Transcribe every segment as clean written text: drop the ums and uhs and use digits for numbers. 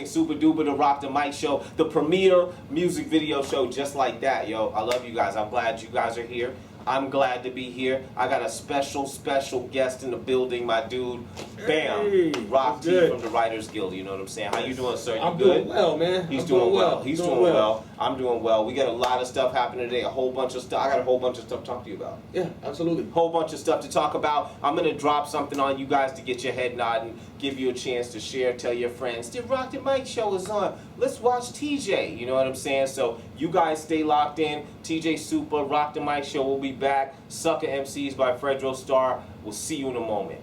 Super Duper the Rock the Mic Show, the premier music video show just like that, yo. I love you guys. I'm glad you guys are here. I'm glad to be here. I got a special guest in the building, my dude. Bam, Hey, Roqy from the Writers Guild. You know what I'm saying? How you doing, sir? You I'm good? doing well, man. He's doing well. He's doing well. I'm doing well. We got a lot of stuff happening today. A whole bunch of stuff. I got a whole bunch of stuff to talk to you about. Yeah, absolutely. Whole bunch of stuff to talk about. I'm gonna drop something on you guys to get your head nodding, give you a chance to share, tell your friends. The Rock the Mic Show is on. Let's watch TJ. You know what I'm saying? So you guys stay locked in. TJ Super, Rock the Mic Show will be back. Sucker MCs by Fredro Starr. We'll see you in a moment.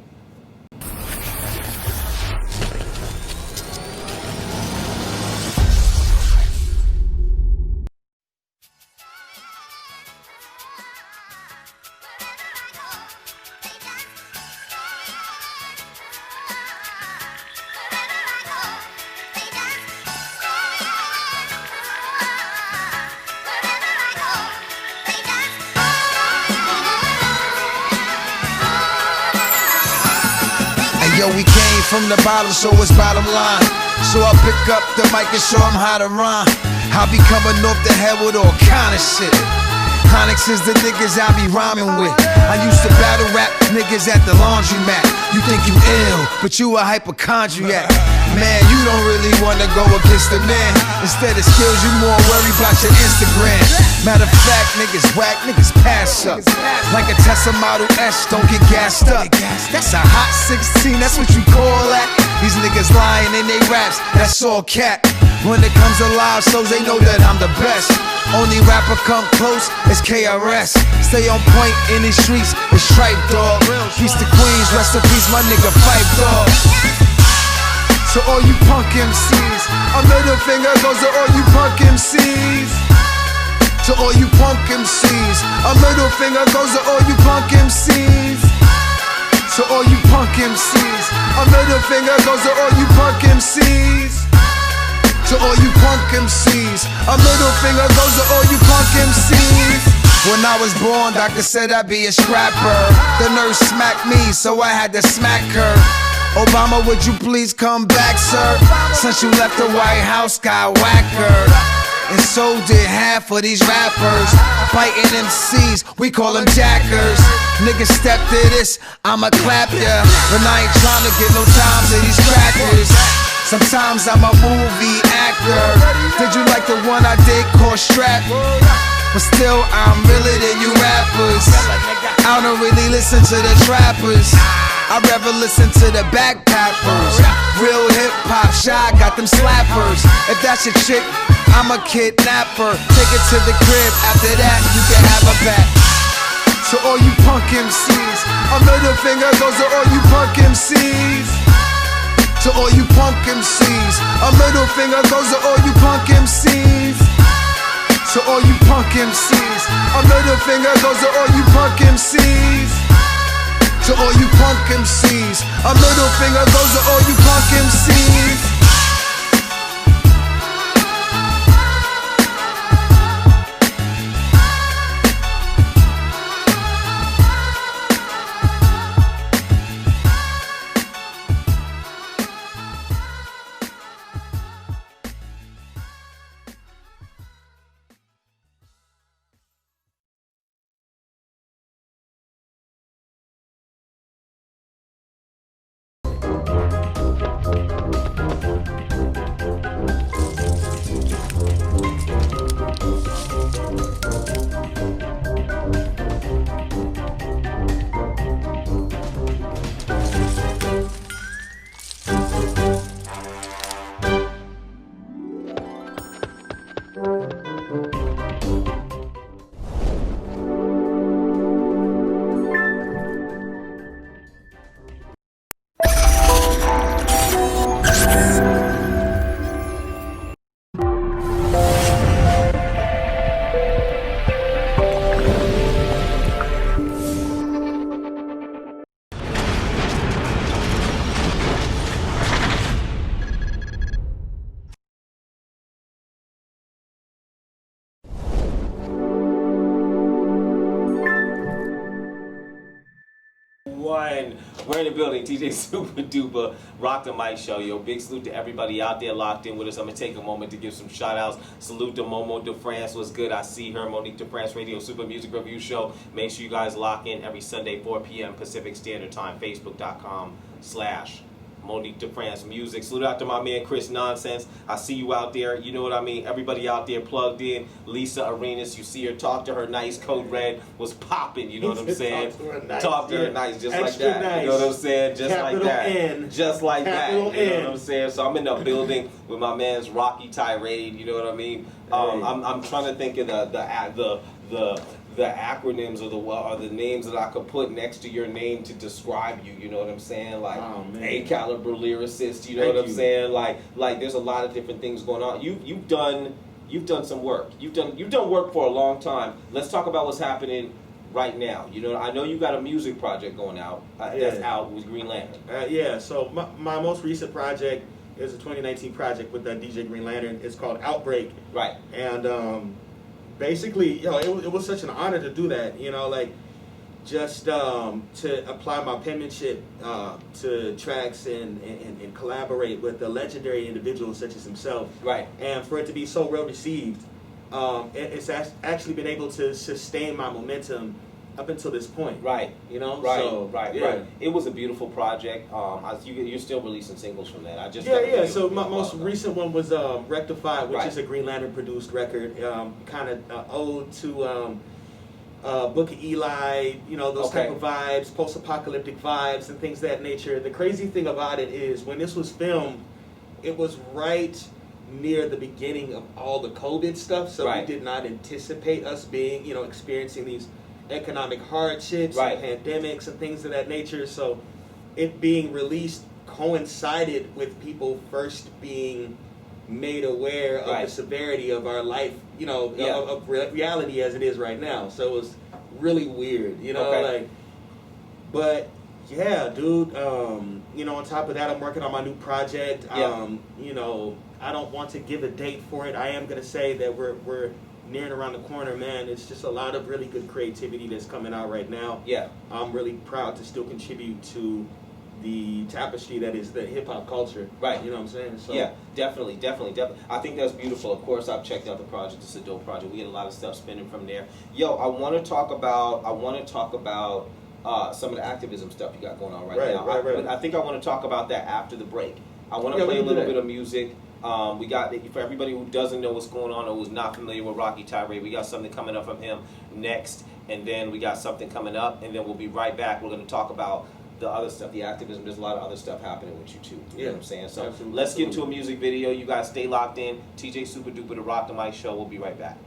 Yo, we came from the bottom, so it's bottom line. So I pick up the mic and show them how to rhyme. I be coming off the head with all kind of shit. Onyx is the niggas I be rhyming with. I used to battle rap niggas at the laundromat. You think you ill, but you a hypochondriac. Man, you don't really wanna go against the man. Instead of skills, you more worried about your Instagram. Matter of fact, niggas whack, niggas pass up. Like a Tesla Model S, don't get gassed up. That's a hot 16, that's what you call that. These niggas lying in they raps, that's all cat. When it comes to live shows, they know that I'm the best. Only rapper come close is KRS. Stay on point in these streets, it's Tripe, dog. Peace to Queens, rest in peace, my nigga Fife, dog. To all you punk MCs, a middle finger goes to all you punk MCs. To all you punk MCs, a middle finger goes to all you punk MCs. To all you punk MCs, a middle finger goes to all you punk MCs. To all you punk MCs, a middle finger goes to all you punk MCs. When I was born, doctor said I'd be a scrapper. The nurse smacked me, so I had to smack her. Obama, would you please come back, sir? Since you left the White House, got whacker. And so did half of these rappers. Fighting MCs, we call them jackers. Niggas step to this, I'ma clap ya. But I ain't tryna get no time to these crackers. Sometimes I'm a movie actor. Did you like the one I did called Strap? But still, I'm realer than you rappers. I don't really listen to the trappers. I'd rather listen to the backpackers. Real hip-hop, shy, got them slappers. If that's your chick, I'm a kidnapper. Take it to the crib, after that, you can have her back. To all you punk MCs, a middle finger goes to all you punk MCs. To all you punk MCs, a middle finger goes to all you punk MCs. To all you punk MCs, a middle finger goes to all you punk MCs. To all you punk MCs, a middle finger goes to all you punk MCs. We're in the building. TJ Super Duper, Rock the Mic Show. Yo, big salute to everybody out there locked in with us. I'm going to take a moment to give some shout outs. Salute to Momo de France. What's good? I see her. Monique de France Radio Super Music Review Show. Make sure you guys lock in every Sunday, 4 p.m. Pacific Standard Time. Facebook.com/Monique de France Music. Salute out to my man Chris Nonsense. I see you out there. You know what I mean? Everybody out there plugged in. Lisa Arenas, you see her. Talk to her nice. Code Red was popping. You know what I'm saying? Talk to her nice, just like that. Nice. You know what I'm saying? Just Capital like that. N. Just like Capital that. You know N. what I'm saying? So I'm in the building with my man's Roqy Tyraid. You know what I mean? I'm trying to think of the acronyms or the names that I could put next to your name to describe you. You know what I'm saying? Like A caliber lyricist. You know what I'm saying? Like there's a lot of different things going on. You've done some work. You've done work for a long time. Let's talk about what's happening right now. You know, I know you got a music project going out that's out with Green Lantern. So my most recent project is a 2019 project with DJ Green Lantern. It's called Outbreak. Right. And basically, it was such an honor to do that. You know, like just to apply my penmanship to tracks and collaborate with a legendary individual such as himself. Right. And for it to be so well received, it's actually been able to sustain my momentum up until this point. Right. You know? Right. So, Right. It was a beautiful project. You're still releasing singles from that. So my most recent one was Rectified, which is a Green Lantern produced record, kind of ode to Book of Eli, you know, those type of vibes, post-apocalyptic vibes and things of that nature. The crazy thing about it is when this was filmed, it was right near the beginning of all the COVID stuff, so we did not anticipate us being, experiencing these economic hardships and pandemics and things of that nature. So it being released coincided with people first being made aware of the severity of our life, of reality as it is right now. So it was really weird, but yeah, dude, on top of that, I'm working on my new project. I don't want to give a date for it. I am going to say that we're nearing around the corner, man. It's just a lot of really good creativity that's coming out right now. Yeah. I'm really proud to still contribute to the tapestry that is the hip-hop culture. Right. You know what I'm saying? So, yeah, definitely. I think that's beautiful. Of course, I've checked out the project. It's a dope project. We get a lot of stuff spinning from there. Yo, I want to talk about some of the activism stuff you got going on right now. But I think I want to talk about that after the break. I want to play a little bit of music. We got, for everybody who doesn't know what's going on or who's not familiar with Roqy Tyraid, we got something coming up from him next, and then we got something coming up, and then we'll be right back. We're going to talk about the other stuff, the activism. There's a lot of other stuff happening with you too. You know what I'm saying? So let's get into a music video. You guys stay locked in. TJ Super Duper, the Rock the Mic Show. We'll be right back.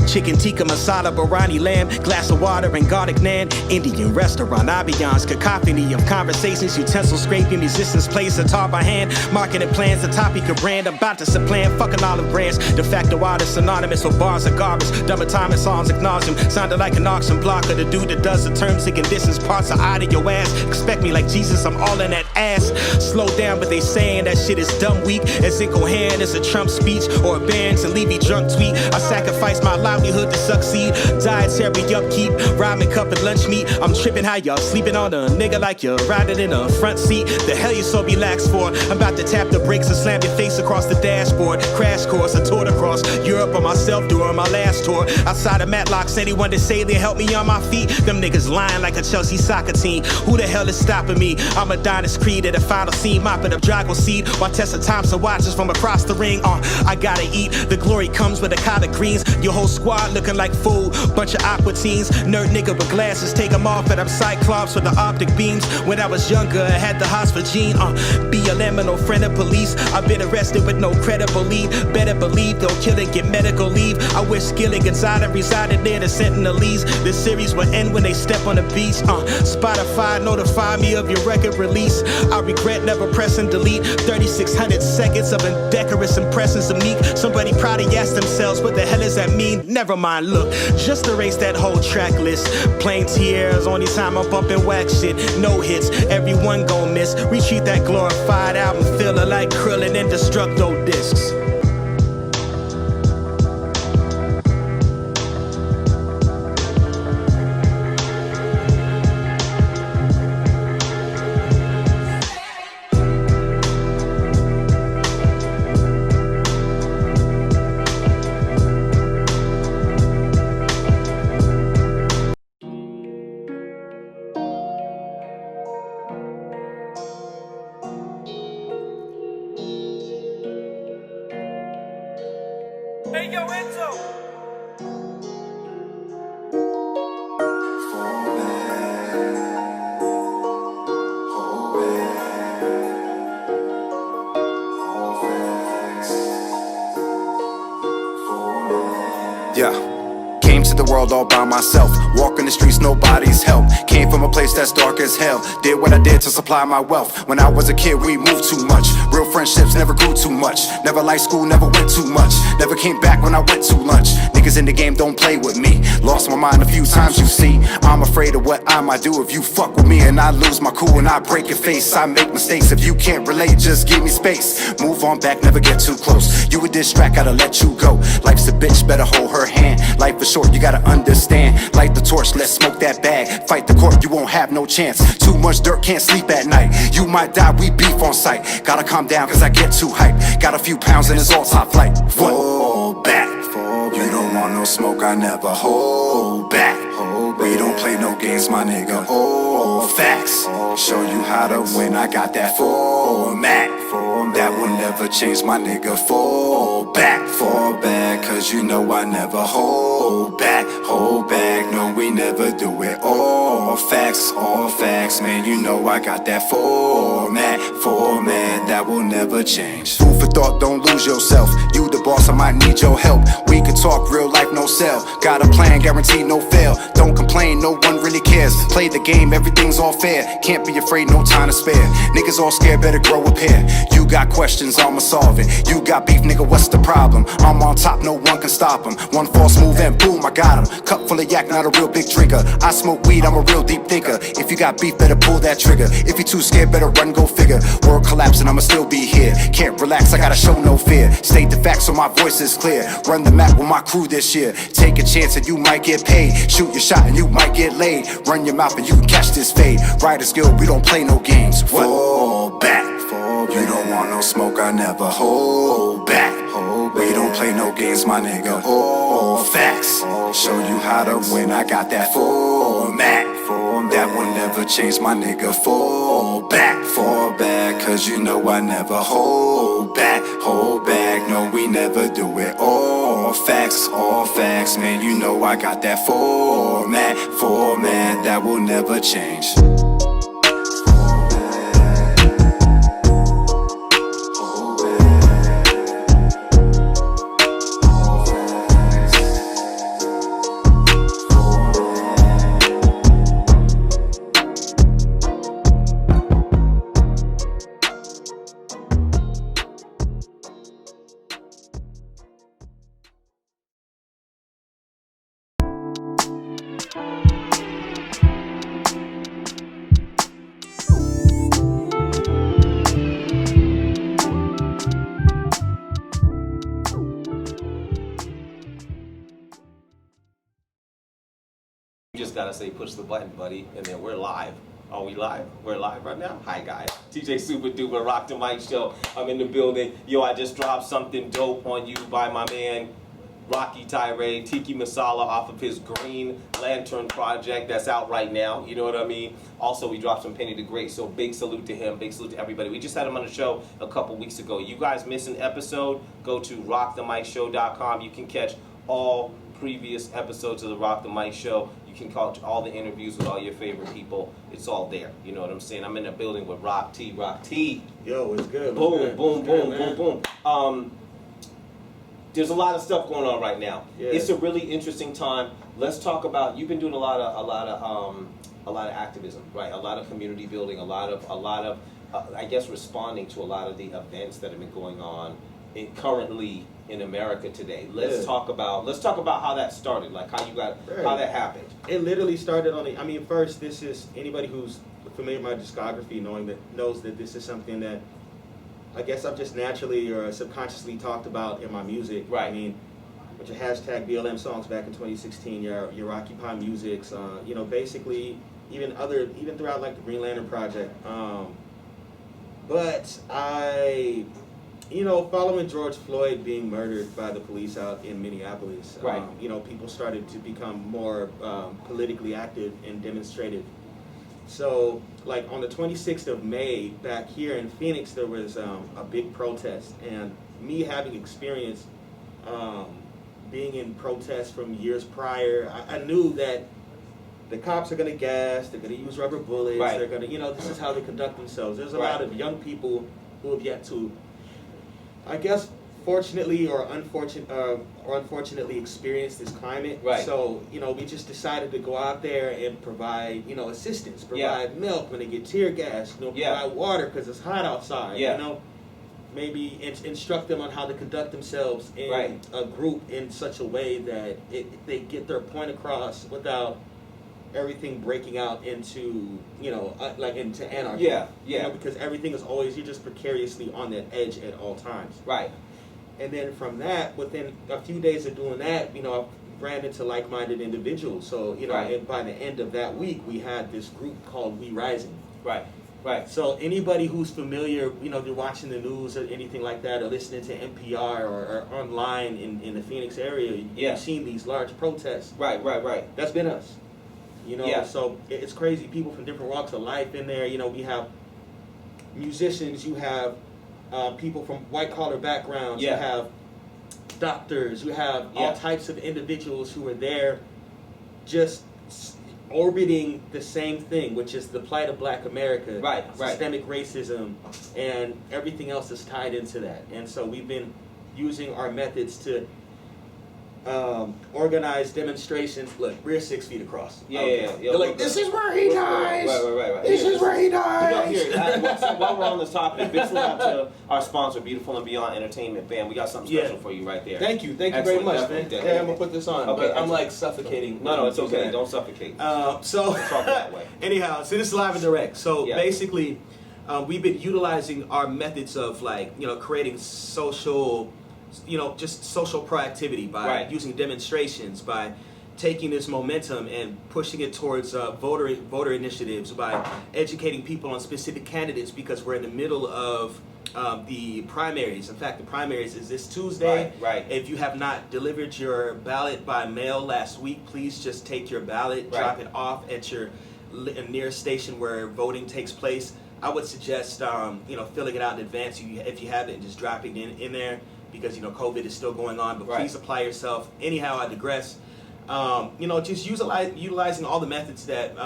Chicken tikka masala, biryani lamb, glass of water and garlic naan. Indian restaurant, ambiance, cacophony of conversations, utensils scraping, musicians plays guitar by hand. Marketing plans, the topic of brand, about to supplant fucking olive brands. De facto artist synonymous with bars of garbage. Double time and songs acknowledge him. Sounded like an auction blocker. The dude that does the terms and conditions, parts are out of your ass. Expect me like Jesus, I'm all in that ass. Slow down, but they saying that shit is dumb weak. As incoherent as a Trump speech or a Barron's and Levy drunk tweet. I sacrifice my livelihood to succeed. Dietary upkeep, ramen cup and lunch meat. I'm tripping how y'all sleeping on a nigga like you're riding in a front seat. The hell you so relaxed for? I'm about to tap the brakes and slam your face across the dashboard. Crash course, a tour across Europe on myself during my last tour. Outside of Matlocks, anyone to say they help me on my feet? Them niggas lying like a Chelsea soccer team. Who the hell is stopping me? I'm Adonis Creed at the final scene, mopping up Drago seed while Tessa Thompson watches from across the ring. I gotta eat. The glory comes with a collard greens. Your whole squad looking like food. Bunch of aqua teens. Nerd nigga with glasses. Take them off and I'm Cyclops with the optic beams. When I was younger, I had the Hospital gene. BLM and no friend of police. I've been arrested with no credible lead. Better believe they'll kill and get medical leave. I wish Skilly Gonzalez resided near the Sentinelese. This series will end when they step on the beach. Spotify, notify me of your record release. I regret never pressing delete. 3,600 seconds of indecorous impressions of meek. Somebody probably asked themselves, what the hell does that mean? never mind, look, just erase that whole track list. Plain tears, only time I'm bumping whack shit. No hits, everyone gon' miss. Retreat that glorified album, feeling like Krillin' and Destructo discs. Hey, yo, Enzo. Yeah. Came to the world all by myself. Walking the streets, nobody's help. Came from a place that's dark as hell. Did what I did to supply my wealth. When I was a kid, we moved too much. Real friendships never grew too much. Never liked school, never went too much. Never came back when I went to lunch. Niggas in the game don't play with me. Lost my mind a few times, you see. I'm afraid of what I might do if you fuck with me and I lose my cool and I break your face. I make mistakes. If you can't relate, just give me space. Move on back, never get too close. You a distract, gotta let you go. Life's a bitch, better hold her hand. Life is short, you gotta understand. Light the torch, let's smoke that bag. Fight the court, you won't have no chance. Too much dirt, can't sleep at night. You might die, we beef on sight. Gotta calm down, cause I get too hyped. Got a few pounds and it's all top flight. Fall back. You don't want no smoke, I never hold back. We don't play no games, my nigga. Oh, facts. Show you how to win, I got that format. That will never change, my nigga. Fall back, cause you know I never hold back. No, we never do it. All facts, man, you know I got that format. That will never change. Food for thought, don't lose yourself. You the boss, I might need your help. We can talk real life, no sell. Got a plan, guaranteed no fail. Don't complain, no one really cares. Play the game, everything's all fair. Can't be afraid, no time to spare. Niggas all scared, better grow a pair. You got questions, I'ma solve it. You got beef, nigga, what's the problem? I'm on top, no one can stop him. One false move and boom, I got him. Cup full of yak, not a real big drinker. I smoke weed, I'm a real deep thinker. If you got beef, better pull that trigger. If you're too scared, better run, go figure. World collapsing, I'ma still be here. Can't relax, I gotta show no fear. State the facts so my voice is clear. Run the map with my crew this year. Take a chance and you might get paid. Shoot your shot and you might get laid. Run your mouth and you can catch this fade. Riders Guild, we don't play no games. What? Fall back. You don't want no smoke, I never hold back. We don't play no games, my nigga. All facts. Show you how to win, I got that format. That will never change, my nigga. Fall back, cause you know I never hold back. No, we never do it. All facts, man, you know I got that format. That will never change. You just gotta say push the button, buddy, and then we're live. Are we live? We're live right now? Hi guys, TJ Super Duper, Rock the Mic Show. I'm in the building. Yo, I just dropped something dope on you by my man Roqy Tyraid, Tiki Masala, off of his Green Lantern project that's out right now. You know what I mean? Also, we dropped some Penny the Great, so big salute to him, big salute to everybody. We just had him on the show a couple weeks ago. You guys miss an episode, go to rockthemicshow.com. You can catch all previous episodes of the Rock the Mic Show. You can catch all the interviews with all your favorite people. It's all there. You know what I'm saying? I'm in the building with Rock T. Yo, it's good. Boom, boom. There's a lot of stuff going on right now. Yeah. It's a really interesting time. Let's talk about. You've been doing a lot of activism, right? A lot of community building. A lot of I guess responding to a lot of the events that have been going on currently in America today. Let's talk about how that started, like how that happened. It literally started on the. I mean, first, this is anybody who's familiar with my discography, knows that this is something that I guess I've just naturally or subconsciously talked about in my music. Right. I mean, with your hashtag BLM songs back in 2016, your Occupy musics, basically even throughout like the Green Lantern Project. But I, following George Floyd being murdered by the police out in Minneapolis, right. People started to become more politically active and demonstrative. So, like on the 26th of May, back here in Phoenix, there was a big protest, and me having experience being in protests from years prior, I knew that the cops are going to gas, they're going to use rubber bullets, right. they're going to, this is how they conduct themselves. There's a right. lot of young people who have yet to, I guess, fortunately or unfortunately experience this climate. Right. So, we just decided to go out there and provide, assistance, provide milk when they get tear gas, provide water because it's hot outside, maybe instruct them on how to conduct themselves in right. a group in such a way that they get their point across without everything breaking out into, into anarchy. Yeah. Because everything is always, you're just precariously on that edge at all times. Right. And then from that, within a few days of doing that, I ran into like-minded individuals. So, right. and by the end of that week, we had this group called We Rising. Right. Right. So anybody who's familiar, they're watching the news or anything like that, or listening to NPR or online in the Phoenix area, you've seen these large protests. Right. That's been us. So it's crazy. People from different walks of life in there. We have musicians, you have people from white-collar backgrounds, you have doctors, you have all types of individuals who are there just orbiting the same thing, which is the plight of Black America, systemic racism, and everything else that's tied into that. And so we've been using our methods to organize demonstrations. Look, we're 6 feet across. They're like, this is where he dies. Right. This is where he dies. While we're on this topic, big shout out to our sponsor, Beautiful and Beyond Entertainment Band. We got something special for you right there. Thank you very much, man. Definitely. Yeah, I'm gonna put this on. Okay, but I'm like suffocating. No, it's okay. Don't suffocate. So talk that way. Anyhow, so this is live and direct. So basically, we've been utilizing our methods of creating social. Just social proactivity by using demonstrations, by taking this momentum and pushing it towards voter initiatives, by educating people on specific candidates, because we're in the middle of the primaries. In fact, the primaries is this Tuesday. Right. If you have not delivered your ballot by mail last week, please just take your ballot, drop it off at your nearest station where voting takes place. I would suggest filling it out in advance if you haven't, just dropping it in there. Because COVID is still going on, but please apply yourself. Anyhow, I digress. Just utilizing all the methods that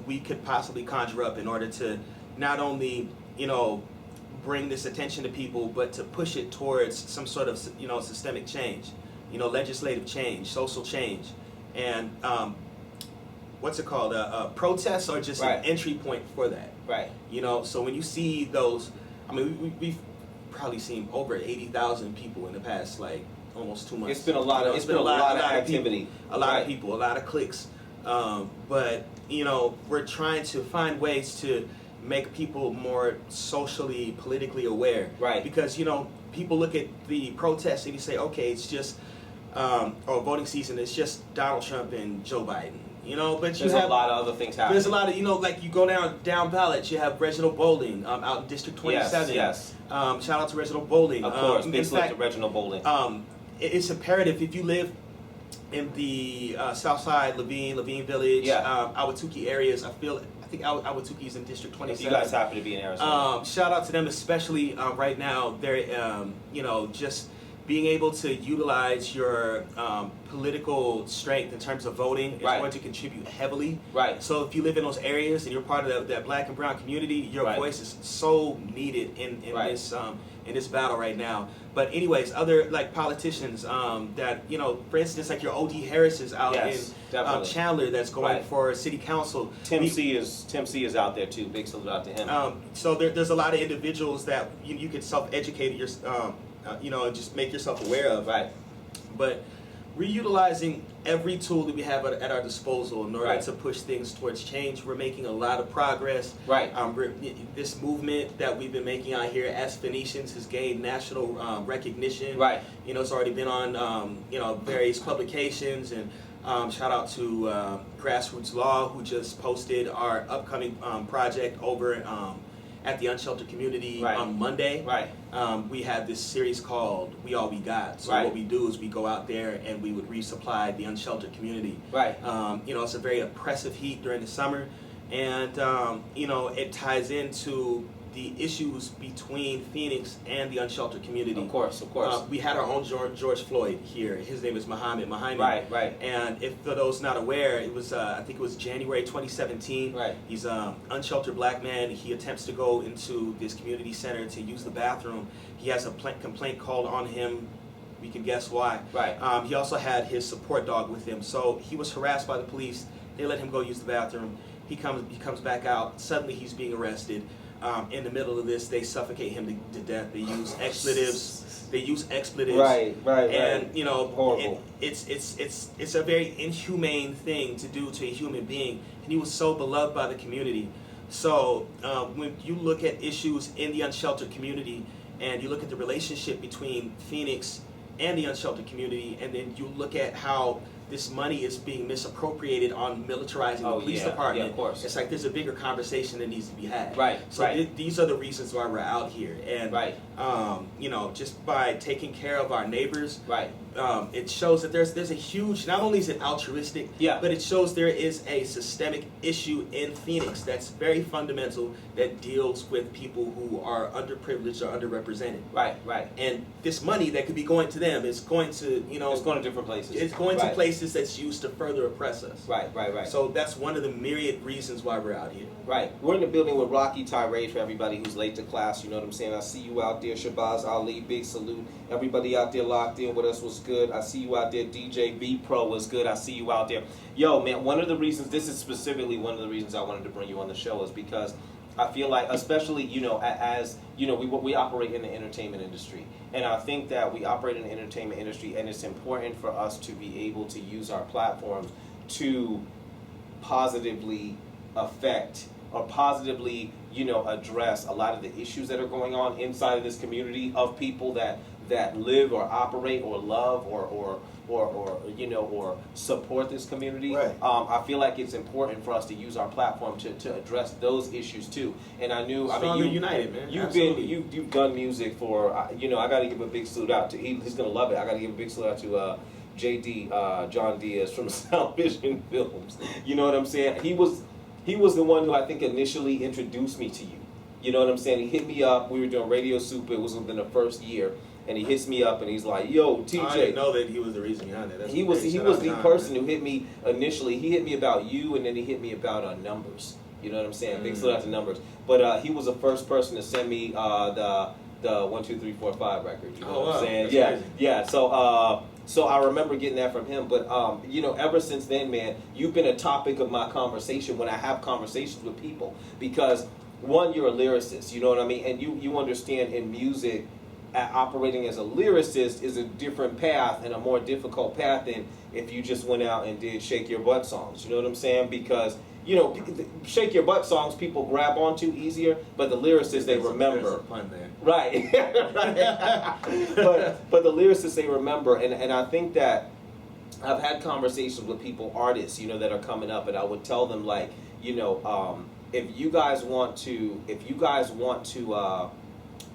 we could possibly conjure up in order to not only bring this attention to people, but to push it towards some sort of systemic change, legislative change, social change, and what's it called? Protests are just an entry point for that. Right. So when you see those, I mean, we've probably seen over 80,000 people in the past almost 2 months. It's been a lot of activity. A lot of people, a lot of clicks. But we're trying to find ways to make people more socially, politically aware. Right. Because people look at the protests and you say, okay, it's just or voting season, it's just Donald Trump and Joe Biden. But there's a lot of other things happening. There's a lot of, like you go down ballots, you have Reginald Bowling out in District 27. Yes. Shout out to Reginald Bowling. Of course, big salute to Reginald Bowling. It's imperative if you live in the South Side, Levine Village, Ahwatukee areas. I think Ahwatukee is in District 27. If you guys happen to be in Arizona. Shout out to them, especially right now. They're just being able to utilize your political strength in terms of voting is going to contribute heavily. Right. So if you live in those areas and you're part of that Black and brown community, your voice is so needed in this battle right now. But anyways, other politicians that for instance, your O.D. Harris is out in Chandler that's going for city council. Tim C is out there too. Big salute out to him. So there's a lot of individuals that you can self-educate just make yourself aware of. Right. But we're utilizing every tool that we have at our disposal in order Right. to push things towards change. We're making a lot of progress. Right. This movement that we've been making out here as Phoenicians has gained national recognition. Right. It's already been on various publications, and shout out to Grassroots Law, who just posted our upcoming project over at the Unsheltered Community Right. on Monday. Right. We had this series called We All We Got. So Right. what we do is we go out there and we would resupply the unsheltered community. Right. It's a very oppressive heat during the summer, and it ties into the issues between Phoenix and the unsheltered community. Of course, of course. We had our own George Floyd here. His name is Muhammad. Right, right. And if for those not aware, it was I think it was January 2017. Right. He's an unsheltered black man. He attempts to go into this community center to use the bathroom. He has a complaint called on him. We can guess why. Right. He also had his support dog with him. So he was harassed by the police. They let him go use the bathroom. He comes back out. Suddenly he's being arrested. In the middle of this, they suffocate him to death. They use expletives. Right. And horrible. It's a very inhumane thing to do to a human being. And he was so beloved by the community. So when you look at issues in the unsheltered community, and you look at the relationship between Phoenix and the unsheltered community, and then you look at how this money is being misappropriated on militarizing the police department. Yeah, of course. It's like there's a bigger conversation that needs to be had. Right. So right. These are the reasons why we're out here, and Right. Just by taking care of our neighbors, Right. It shows that there's a huge. Not only is it altruistic, Yeah. but it shows there is a systemic issue in Phoenix that's very fundamental that deals with people who are underprivileged or underrepresented. Right. Right. And this money that could be going to them is going to It's going to different places. It's going Right. to places that's used to further oppress us. Right. Right. So that's one of the myriad reasons why we're out here. Right. We're in the building with Roqy, Tyraid, for everybody who's late to class. You know what I'm saying? I see you out there, Shabazz Ali. Big salute. Everybody out there locked in with us was good. I see you out there. DJ B Pro was good. I see you out there. Yo, man, one of the reasons, this is specifically one of the reasons I wanted to bring you on the show is because I feel like, especially, as, we operate in the entertainment industry. And I think that we operate in the entertainment industry, and it's important for us to be able to use our platforms to positively affect or positively, address a lot of the issues that are going on inside of this community of people that live or operate or love or support this community. Right. I feel like it's important for us to use our platform to address those issues too. And I knew, Stronger united, man. You've done music for, I got to give a big salute out to, he's gonna love it. I got to give a big salute out to JD, John Diaz from Sound Vision Films. You know what I'm saying? He was the one who I think initially introduced me to you. You know what I'm saying? He hit me up. We were doing Radio Super. It was within the first year. And he hits me up and he's like, yo, TJ. I didn't know that he was the reason behind it. He was the person who hit me initially. He hit me about you, and then he hit me about Numbers. You know what I'm saying? Big salute out to Numbers. But he was the first person to send me the 1, 2, 3, 4, 5 record. You know what I'm saying? That's Yeah, crazy. yeah. So I remember getting that from him. But ever since then, man, you've been a topic of my conversation when I have conversations with people because one, you're a lyricist. You know what I mean? And you understand in music, operating as a lyricist is a different path and a more difficult path than if you just went out and did shake your butt songs. You know what I'm saying? Because shake your butt songs people grab onto easier, but the lyricists they remember. There's a pun there. Right. but the lyricists they remember, and I think that I've had conversations with people, artists, that are coming up, and I would tell them like, if you guys want to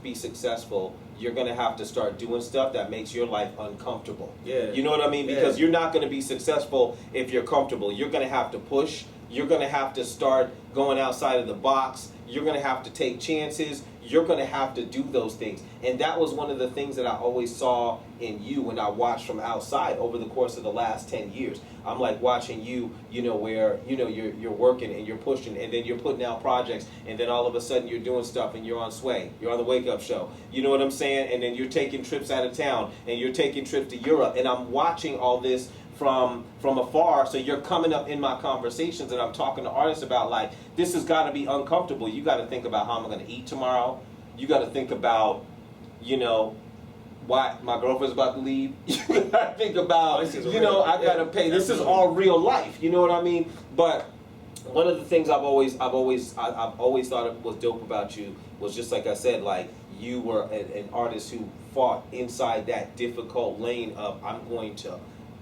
be successful, you're going to have to start doing stuff that makes your life uncomfortable. Yeah. You know what I mean? Because you're not going to be successful if you're comfortable. You're going to have to push. You're going to have to start going outside of the box. You're going to have to take chances. You're going to have to do those things. And that was one of the things that I always saw in you when I watched from outside over the course of the last 10 years. I'm like watching you, where, you're working and you're pushing and then you're putting out projects and then all of a sudden you're doing stuff and you're on Sway. You're on the Wake Up Show. You know what I'm saying? And then you're taking trips out of town and you're taking trips to Europe. And I'm watching all this from afar, so you're coming up in my conversations and I'm talking to artists about like, this has got to be uncomfortable. You got to think about how I'm going to eat tomorrow. You got to think about, why my girlfriend's about to leave. I think about, you know, I gotta pay. This is all real life. You know what I mean? But one of the things I've always thought it was dope about you was just like I said, like you were an artist who fought inside that difficult lane of I'm going to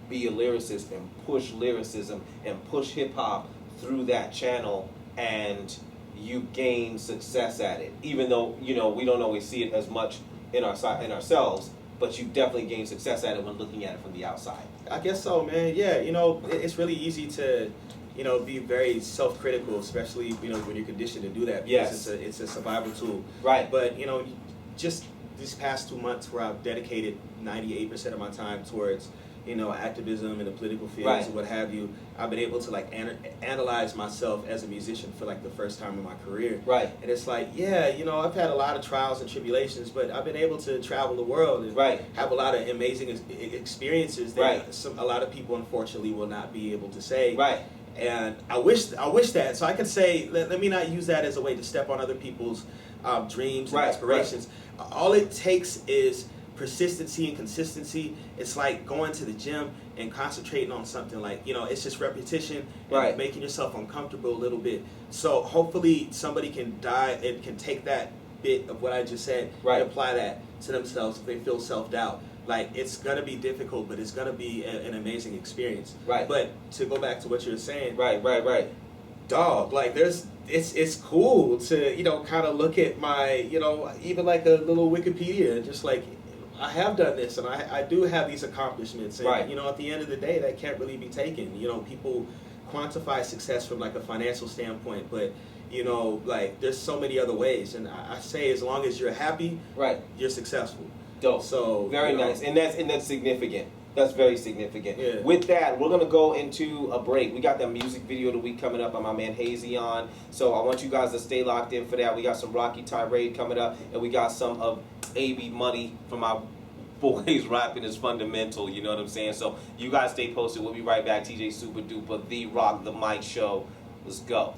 be a lyricist and push lyricism and push hip hop through that channel, and you gain success at it. Even though, you know, we don't always see it as much in ourselves, but you definitely gain success at it when looking at it from the outside. I guess so, man. Yeah, you know, it's really easy to, you know, be very self-critical, especially, you know, when you're conditioned to do that. Yes. It's a survival tool. Right. But, you know, just these past 2 months where I've dedicated 98% of my time towards, you know, activism in the political fields right. and what have you, I've been able to like analyze myself as a musician for like the first time in my career. Right. And it's like, yeah, you know, I've had a lot of trials and tribulations, but I've been able to travel the world and right. have a lot of amazing experiences that right. a lot of people unfortunately will not be able to say. Right. And I wish that, so I could say, let me not use that as a way to step on other people's dreams and right. aspirations. Right. All it takes is persistency and consistency. It's like going to the gym and concentrating on something, like, you know, it's just repetition and right. making yourself uncomfortable a little bit. So hopefully somebody can take that bit of what I just said right. and apply that to themselves if they feel self-doubt. Like, it's gonna be difficult, but it's gonna be an amazing experience. Right. But to go back to what you were saying, right. dog, like it's cool to, you know, kind of look at my, you know, even like a little Wikipedia and just like, I have done this and I do have these accomplishments, and right. you know, at the end of the day, that can't really be taken. You know, people quantify success from like a financial standpoint, but you know, like there's so many other ways, and I say as long as you're happy, right, you're successful. Dope. So very nice, and that's significant. That's very significant. Yeah. With that, we're gonna go into a break. We got that music video of the week coming up by my man Hazy on. So I want you guys to stay locked in for that. We got some Roqy Tyraid coming up, and we got some of AB Money from our boys rapping is fundamental. You know what I'm saying? So you guys stay posted. We'll be right back. TJ Super Duper, the Rock the Mic Show. Let's go.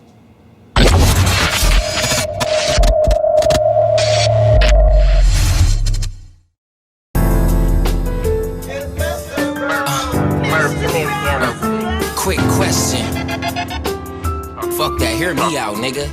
Quick question. Fuck that, hear me out, nigga.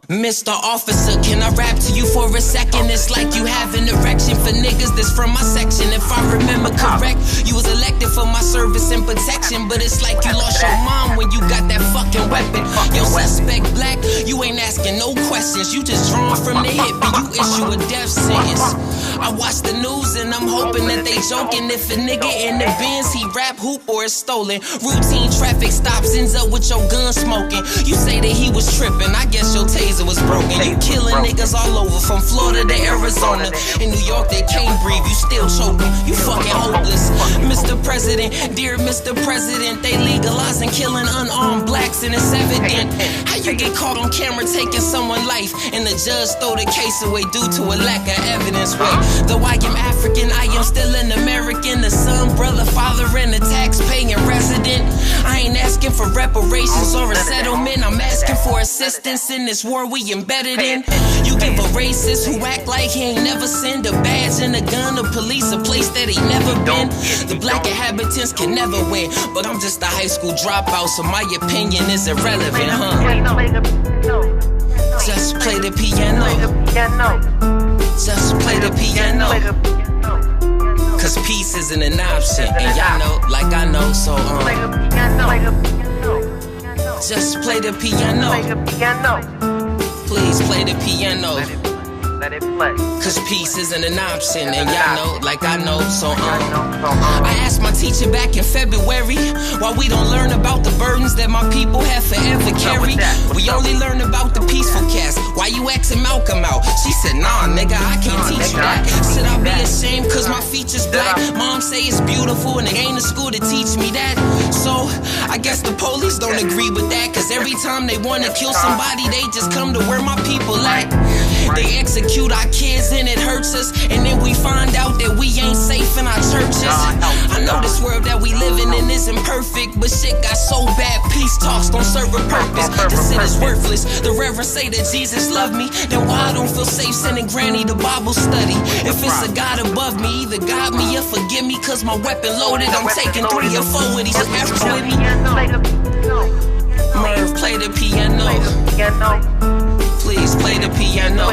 Mr. Officer, can I rap to you for a second? It's like you have an erection for niggas that's from my section. If I remember correct, you was elected for my service and protection, but it's like you lost your mom when you got that fucking weapon. Your suspect black, you ain't asking no questions. You just drawn from the hip and you issue a death sentence. I watch the news and I'm hoping that they joking. If a nigga in the Benz, he rap, hoop, or is stolen. Routine traffic stops, ends up with your gun smoking. You say that he was tripping, I guess your taser was broken. You killing niggas all over, from Florida to Arizona. In New York, they can't breathe, you still choke them. You fucking hopeless. Mr. President, dear Mr. President, they legalizing killing unarmed blacks and it's evident. How you get caught on camera taking someone's life and the judge throw the case away due to a lack of evidence? Wait, though I am African, I am still an American, the son, brother, father, and a tax-paying resident. I ain't asking for reparations or a settlement, I'm asking for assistance in this war we embedded in. You give a racist who act like he ain't never sinned a badge and a gun, a police, a place that he never been. The black inhabitants can never win, but I'm just a high school dropout, so my opinion is irrelevant, huh? Just play the piano. Just play the piano. Cause peace isn't an option, and y'all know, like I know, so just play the piano. Please play the piano. Cause peace isn't an option, and y'all know, like I know, so I asked my teacher back in February why we don't learn about the burdens that my people have forever carried. We only learn about the peaceful cast. Why you asking Malcolm out? She said, nah, nigga, I can't teach you that. Should I be ashamed cause my feature's black? Mom say it's beautiful and they ain't a school to teach me that. So, I guess the police don't agree with that, cause every time they wanna kill somebody, they just come to where my people at. They execute our kids and it hurts us, and then we find out that we ain't safe in our churches. I know this world that we living in isn't perfect, but shit got so bad, peace talks don't serve a purpose. This shit is worthless. The reverend say that Jesus loved me, then why I don't feel safe sending granny to Bible study? If it's a God above me, either guide me or forgive me, cause my weapon loaded. I'm taking 3 or 4 with these extras with me. Merv, play the piano. Please play the piano.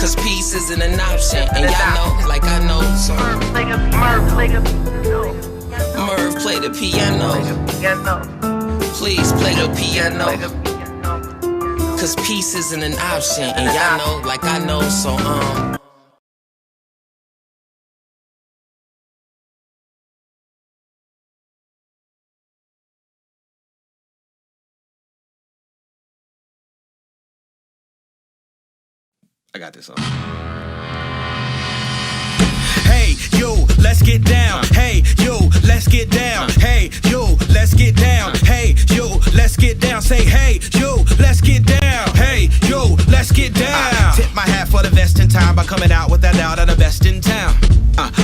Cause peace isn't an option, and y'all know, like I know. So Merv, play the piano. Please play the piano. Cause peace isn't an option, and y'all know, like I know. So I got this on. Hey, yo, let's get down. Hey, yo, let's get down. Hey, yo, let's get down. Hey, yo, let's get down. Say, hey, yo, let's get down. Hey, yo, let's get down. I tip my hat for the best in time by coming out without doubt of the best in town.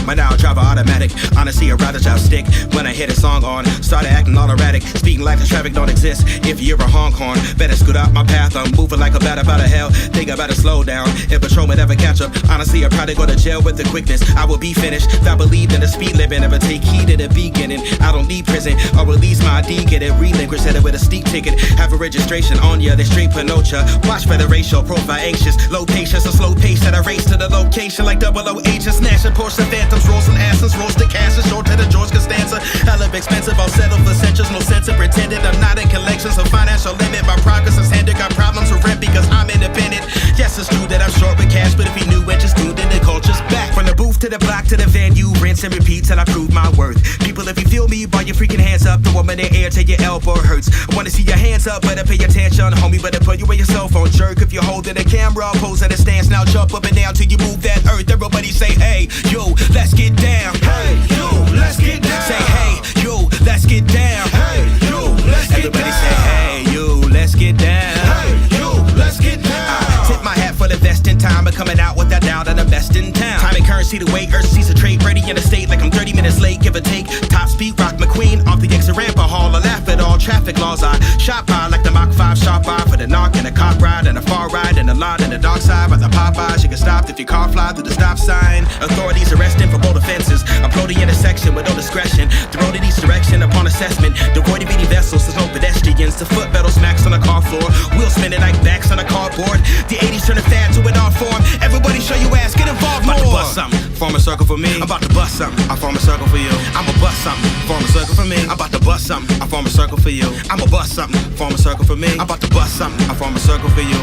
My now driver automatic. Honestly, I'd rather drive stick. When I hit a song on, started acting all erratic. Speaking like the traffic don't exist. If you're a honk horn, better scoot out my path. I'm moving like a bat about a hell. Think I better slow down. If patrolman ever catch up, honestly, I'd probably go to jail with the quickness. I will be finished. If I believe in the speed limit, never take heed in the beginning. I don't need prison or release my ID. Get it relinquished, hit it with a steep ticket. Have a registration on ya, they straight Pinocha. Watch for the racial profile anxious. Low patience, a slow pace that I race to the location like 008. Just snatching Porsche Phantoms, rolls and asses, roasted cashes, short to the George Costanza. Hell of expensive, I'll settle for centuries. No sense of pretending I'm not in collections. So financial limit, my progress is hindered. Got problems with rent because I'm independent. Yes, it's true that I'm short with cash, but if he knew it, just tuned in, the culture's back. From the booth to the block to the venue, rinse and repeat till I prove my worth. People, if you feel me, boy, your freaking hands up. Throw them in the air till your elbow hurts. I wanna see your hands up, better pay attention, homie. Better put you in your cell phone, jerk. If you're holding a camera, pose at a stance. Now jump up and down till you move that earth. Everybody say, hey, yo, let's get down. Hey, yo, let's get down. Say, hey, yo, let's get down. Hey, yo, let's get down. Everybody say, hey, yo, let's get down. Hey, yo, let's get down. Tip my hat for the best in time, but coming out without doubt of the best in town. Time and currency the way Earth sees a trade. Ready in the state like I'm 30 minutes late, give or take. Top speed, rock McQueen off the exit ramp or hall. I laugh at all traffic laws. I shot by like the Mach 5 shot by for the knock and a cock ride and a far ride and a line and the dark side. By the Popeyes, you get stopped if your car fly through the stop sign. Authorities arresting for both offenses. Approach the intersection with no discretion. Throw in each direction upon assessment. Devoid of any vessels, there's no pedestrians. The foot pedal smacks on the car floor. Wheels spinning like backs on a cardboard. The 80s turn a fad to an art form. Everybody show your ass, get involved more. I'm about to bust something, form a circle for me. I'm about to bust something, I form a circle for you. I'ma bust something, form a circle for me. I'm about to bust something, I form a circle for you. I'ma bust something, form a circle for me. I'm about to bust something, I form a circle for you.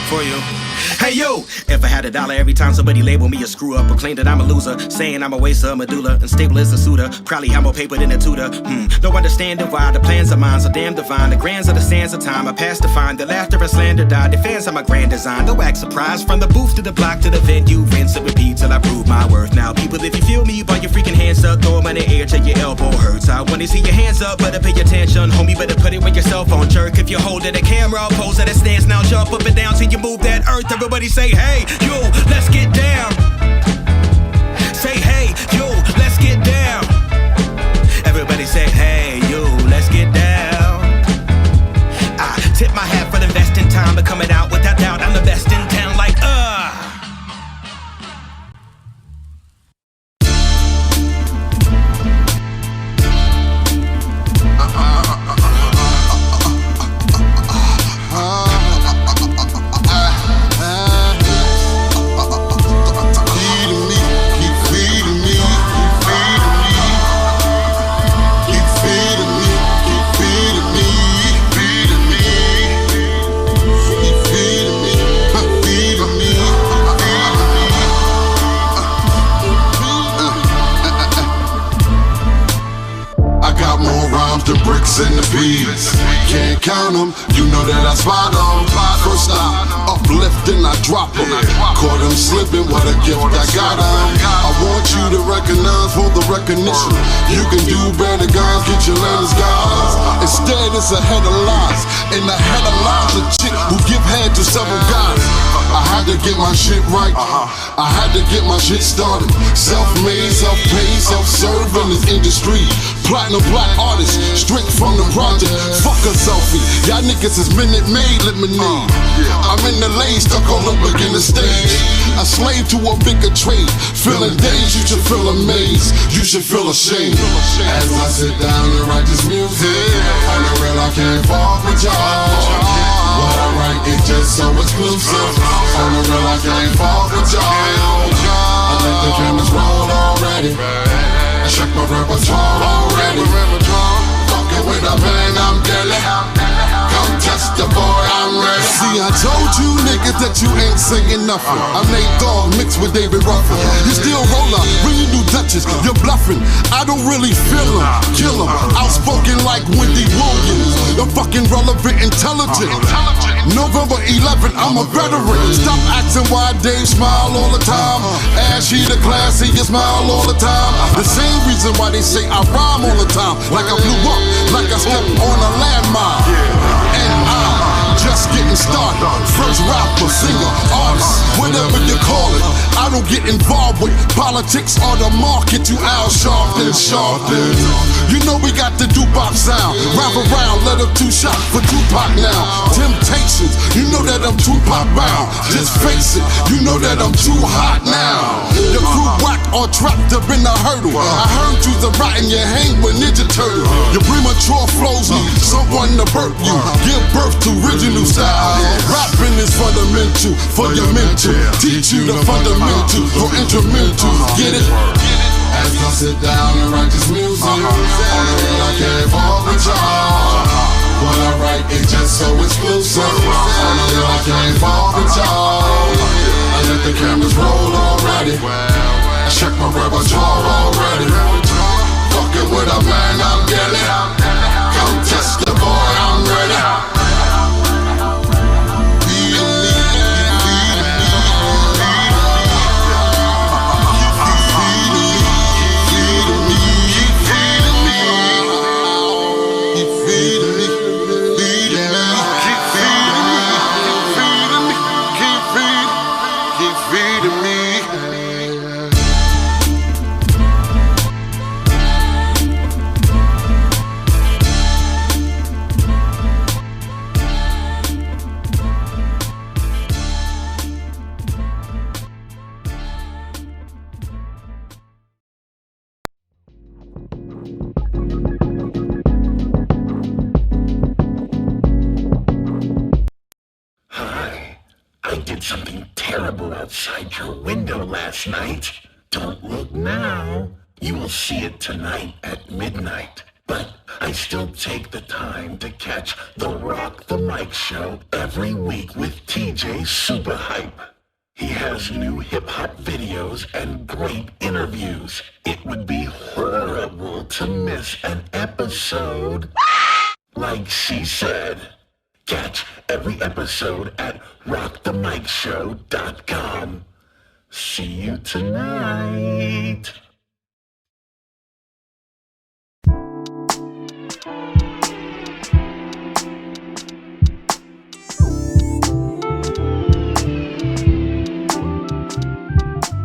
For you. Hey yo! If I had $1 every time somebody labeled me a screw up or claimed that I'm a loser, saying I'm a waster, medulla, unstable as a suitor, probably have more paper than a tutor. No understanding why the plans of mine are damn divine. The grands of the sands of time I passed to find. The laughter and slander died. The fans of my grand design. No act surprise from the booth to the block to the venue. Rinse and repeat till I prove my worth. Now people, if you feel me, boy, your freaking hands up, throw them in the air till your elbow hurts. I wanna see your hands up, better pay attention, homie. Better put it with your cell phone, jerk. If you're holding a camera, pose at a stance. Now jump up and down till you move that earth. Everybody say, hey, yo, let's get down. Say, hey, yo, let's get down. Everybody say, hey, yo, let's get down. I tip my hat for the best in time, but coming out without doubt, I'm the best in town, like, the bricks and the beats, can't count them, you know that I spot them. First I uplift, then I drop them. Caught them slipping, what a gift I got them. I want you to recognize for the recognition. You can do better, guys, get your letters, guys. Instead, it's a head of lies. In the head of lies, a chick who give head to several guys. I had to get my shit right. I had to get my shit started. Self-made, self-paid, self-serve in this industry. Platinum black artist, straight from the project. Fuck a selfie. Y'all niggas is Minute Maid lemonade. I'm in the lane, stuck on the beginning stage. A slave to a bigger trade. Feeling days, you should feel amazed. You should feel ashamed. As I sit down and write this music, on the real I can't fuck with y'all. What I write is just so exclusive. On the real I can't fuck with y'all. I think the cameras roll already. I check my repertoire already. Fucking with a band, I'm deadly. Come test the boy, I'm ready. See, I told you niggas that you ain't saying nothing. I'm Nate Dogg mixed with David Ruffin. You still roll up when you do Dutchess. You're bluffing. I don't really feel him. Kill him. Outspoken like Wendy Williams. You're fucking relevant, intelligent. November 11th, I'm a veteran. Stop asking why Dave smile all the time. Ashy the classy, you smile all the time. The same reason why they say I rhyme all the time. Like I blew up, like I stepped on a landmine. And I'm just getting started. First rapper, singer, artist, whatever you call it. I don't get involved with politics or the market. You Al Sharpton. You know we got the doo-bop sound. Rap around, let up 2 shots for Tupac now. Temptations, you know that I'm Tupac bound. Just face it, you know that I'm too hot now. The crew whack or trapped up in the hurdle. I heard you's a rotten, you hang with Ninja Turtle. Your premature flows need someone to birth you. Give birth to original style. Rapping is fundamental for your mental. Teach you the fundamentals for instrumental. Get it? As I sit down and write this music, on the real I can't fuck with y'all. What I write is just so exclusive. On the real I can't fuck with y'all. I let the cameras roll already. I check my repertoire already. Fucking with a man, I'm deadly. Come test the boy, I'm ready. Something terrible outside your window last night. Don't look now. You will see it tonight at midnight. But I still take the time to catch the Rock the Mic show every week with TJ SupaHype. He has new hip-hop videos and great interviews. It would be horrible to miss an episode. Like she said. Catch every episode at rockthemicshow.com. See you tonight.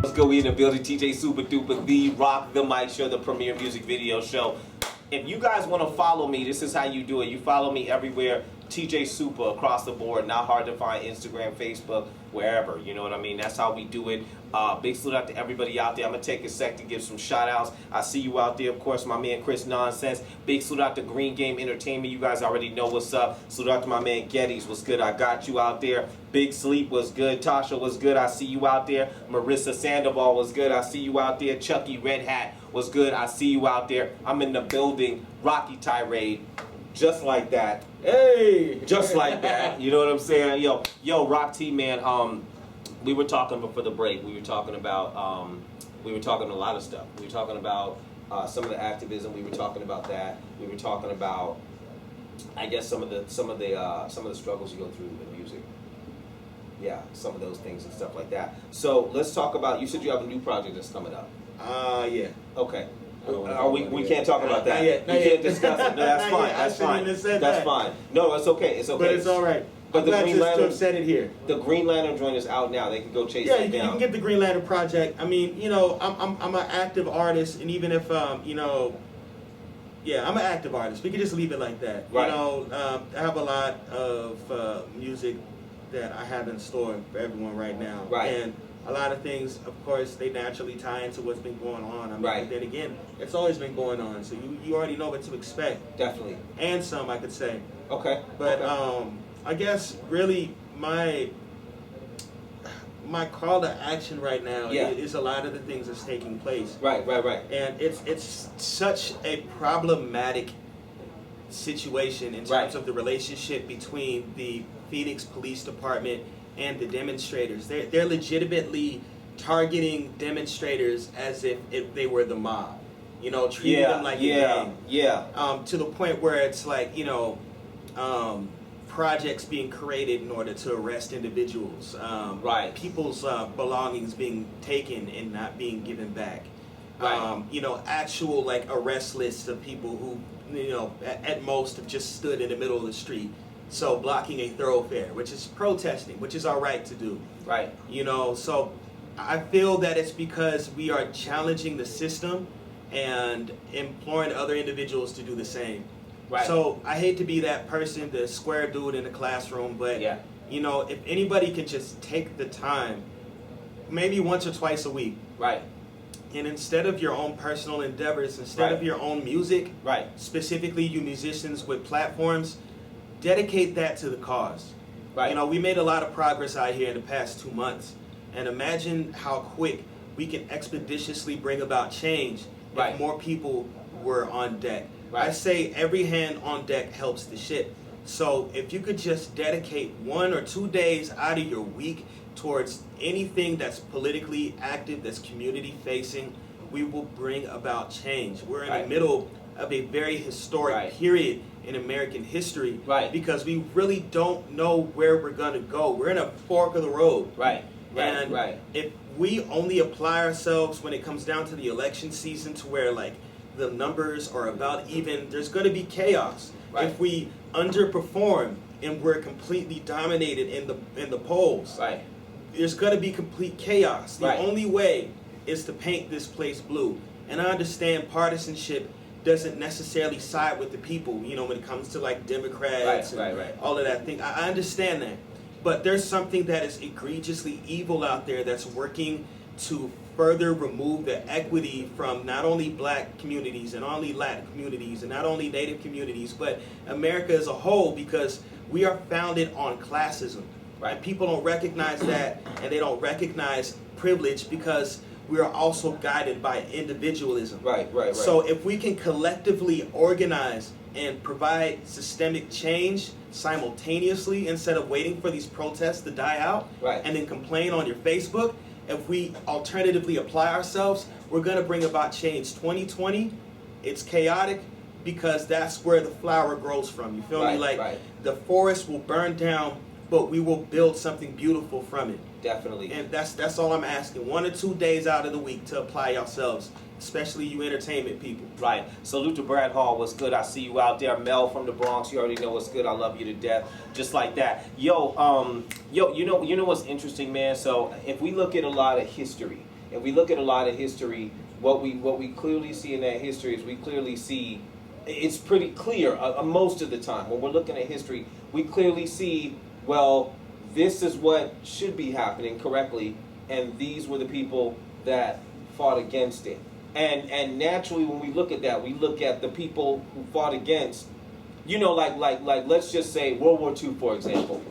Let's go in the building. TJ Super Duper, the Rock the Mic show, the premier music video show. If you guys want to follow me, this is how you do it. You follow me everywhere. TJ Super across the board. Not hard to find. Instagram, Facebook, wherever. You know what I mean? That's how we do it. Big salute out to everybody out there. I'm going to take a sec to give some shout outs. I see you out there. Of course, my man Chris Nonsense. Big salute out to Green Game Entertainment. You guys already know what's up. Salute out to my man Geddes. What's good? I got you out there. Big Sleep was good. Tasha was good. I see you out there. Marissa Sandoval was good. I see you out there. Chucky Red Hat was good. I see you out there. I'm in the building. Roqy Tyraid. Just like that. Hey! Just like that. You know what I'm saying? Yo, Rock T, man, we were talking before the break. We were talking about a lot of stuff. We were talking about some of the activism. We were talking about that. We were talking about, I guess, some of the struggles you go through in music. Yeah, some of those things and stuff like that. So let's talk about, you said you have a new project that's coming up. Yeah. Okay. We can't talk about that. We can't discuss it. No, that's fine. That's fine. That's fine. No, it's okay. It's okay. But it's all right. But the Green Lantern said it here. The Green Lantern joint is out now. They can go chase it down. Yeah, you can get the Green Lantern Project. I mean, you know, I'm an active artist, and even if you know, yeah, I'm an active artist. We can just leave it like that. Right. You know, I have a lot of music that I have in store for everyone right now. Right. And a lot of things, of course, they naturally tie into what's been going on. I mean, right. But then again, it's always been going on, so you already know what to expect. Definitely. And some, I could say. Okay. But I guess really my call to action right now is a lot of the things that's taking place. Right. And it's such a problematic situation in terms of the relationship between the Phoenix Police Department and the demonstrators. They're legitimately targeting demonstrators as if they were the mob. You know, treating them like a gang. To the point where it's like, you know, projects being created in order to arrest individuals. People's belongings being taken and not being given back. You know, actual like arrest lists of people who, you know, at most have just stood in the middle of the street. So blocking a thoroughfare, which is protesting, which is our right to do. Right. You know, so I feel that it's because we are challenging the system and imploring other individuals to do the same. Right. So I hate to be that person, the square dude in the classroom, but you know, if anybody can just take the time, maybe once or twice a week. Right. And instead of your own personal endeavors, instead of your own music, specifically you musicians with platforms, dedicate that to the cause. Right. You know, we made a lot of progress out here in the past 2 months, and imagine how quick we can expeditiously bring about change if more people were on deck. I say every hand on deck helps the ship. So if you could just dedicate 1 or 2 days out of your week towards anything that's politically active, that's community facing, we will bring about change. We're in the middle of a very historic period in American history because we really don't know where we're going to go. We're in a fork of the road. If we only apply ourselves when it comes down to the election season to where like the numbers are about even, there's going to be chaos. If we underperform and we're completely dominated in the polls, there's going to be complete chaos. The only way is to paint this place blue. And I understand partisanship doesn't necessarily side with the people, you know, when it comes to like Democrats and all of that thing. I understand that. But there's something that is egregiously evil out there that's working to further remove the equity from not only black communities and not only Latin communities and not only Native communities, but America as a whole, because we are founded on classism. And people don't recognize that, and they don't recognize privilege because we are also guided by individualism. So if we can collectively organize and provide systemic change simultaneously instead of waiting for these protests to die out and then complain on your Facebook, if we alternatively apply ourselves, we're going to bring about change. 2020, it's chaotic because that's where the flower grows from. You feel me? Like the forest will burn down, but we will build something beautiful from it. Definitely. And that's all I'm asking. 1 or 2 days out of the week to apply yourselves, especially you entertainment people. Right. Salute to Brad Hall. What's good? I see you out there. Mel from the Bronx. You already know what's good. I love you to death. Just like that. Yo, you know what's interesting, man? So if we look at a lot of history, what we clearly see in that history is we clearly see, it's pretty clear most of the time when we're looking at history, we clearly see, well, this is what should be happening correctly, and these were the people that fought against it. And naturally, when we look at that, we look at the people who fought against, you know, like let's just say World War II, for example.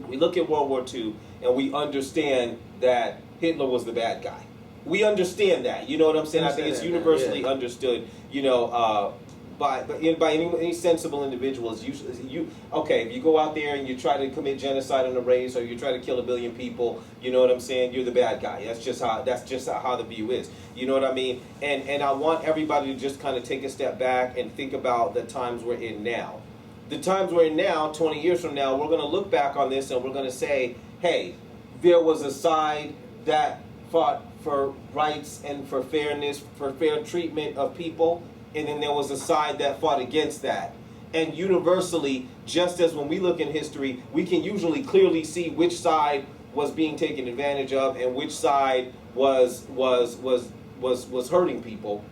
We look at World War II, and we understand that Hitler was the bad guy. We understand that, you know what I'm saying? I think it's universally understood, you know, by any sensible individuals. If you go out there and you try to commit genocide on a race, or you try to kill 1 billion people, you know what I'm saying? You're the bad guy. That's just how the view is. You know what I mean? And I want everybody to just kind of take a step back and think about the times we're in now. The times we're in now, 20 years from now, we're going to look back on this and we're going to say, hey, there was a side that for rights and for fairness, for fair treatment of people, and then there was a side that fought against that. And universally, just as when we look in history, we can usually clearly see which side was being taken advantage of and which side was hurting people.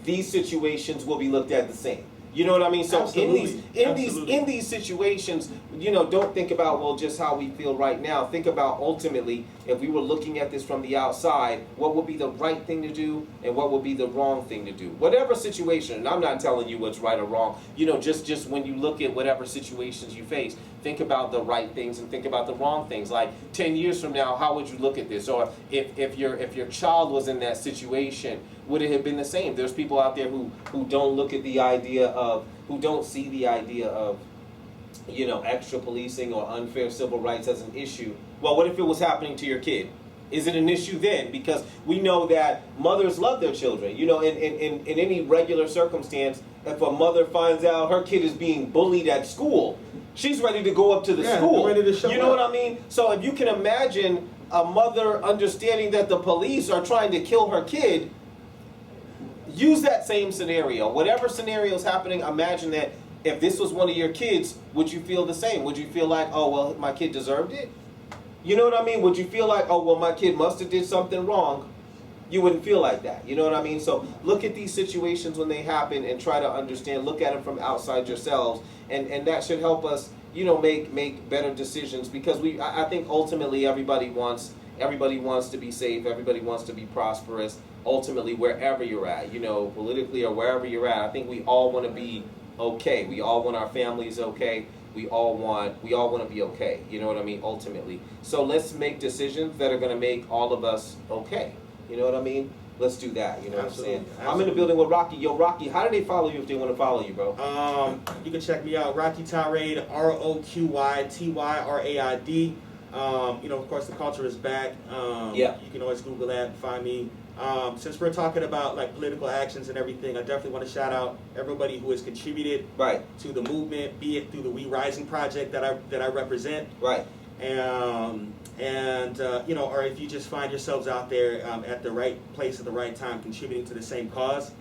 These situations will be looked at the same. You know what I mean? So Absolutely. in these situations, you know, don't think about, well, just how we feel right now. Think about ultimately, if we were looking at this from the outside, what would be the right thing to do and what would be the wrong thing to do. Whatever situation, and I'm not telling you what's right or wrong, you know, just when you look at whatever situations you face, think about the right things and think about the wrong things. Like 10 years from now, how would you look at this? Or if your child was in that situation, would it have been the same? There's people out there who don't look at the idea of, who don't see the idea of, you know, extra policing or unfair civil rights as an issue. Well, what if it was happening to your kid? Is it an issue then? Because we know that mothers love their children. You know, in any regular circumstance, if a mother finds out her kid is being bullied at school, she's ready to go up to the school. Ready to show you know up. what I mean? So if you can imagine a mother understanding that the police are trying to kill her kid, use that same scenario. Whatever scenario is happening, imagine that if this was one of your kids, would you feel the same? Would you feel like, oh, well, my kid deserved it? You know what I mean? Would you feel like, oh, well, my kid must have did something wrong? You wouldn't feel like that. You know what I mean? So look at these situations when they happen and try to understand. Look at them from outside yourselves. And that should help us, you know, make better decisions, because I think ultimately everybody wants to be safe. Everybody wants to be prosperous. Ultimately, wherever you're at, you know, politically or wherever you're at, I think we all want to be okay. We all want our families okay. We all want to be okay. You know what I mean? Ultimately. So let's make decisions that are going to make all of us okay. You know what I mean? Let's do that. You know Absolutely. what I'm saying? I'm in the building with Roqy. Yo, Roqy, how do they follow you if they want to follow you, bro? You can check me out, Roqy Tyraid, ROQYTYRAID. You know, of course, the culture is back. Yeah. You can always Google that and find me. Since we're talking about like political actions and everything, I definitely want to shout out everybody who has contributed to the movement, be it through the We Rising project that I represent, and you know, or if you just find yourselves out there at the right place at the right time, contributing to the same cause.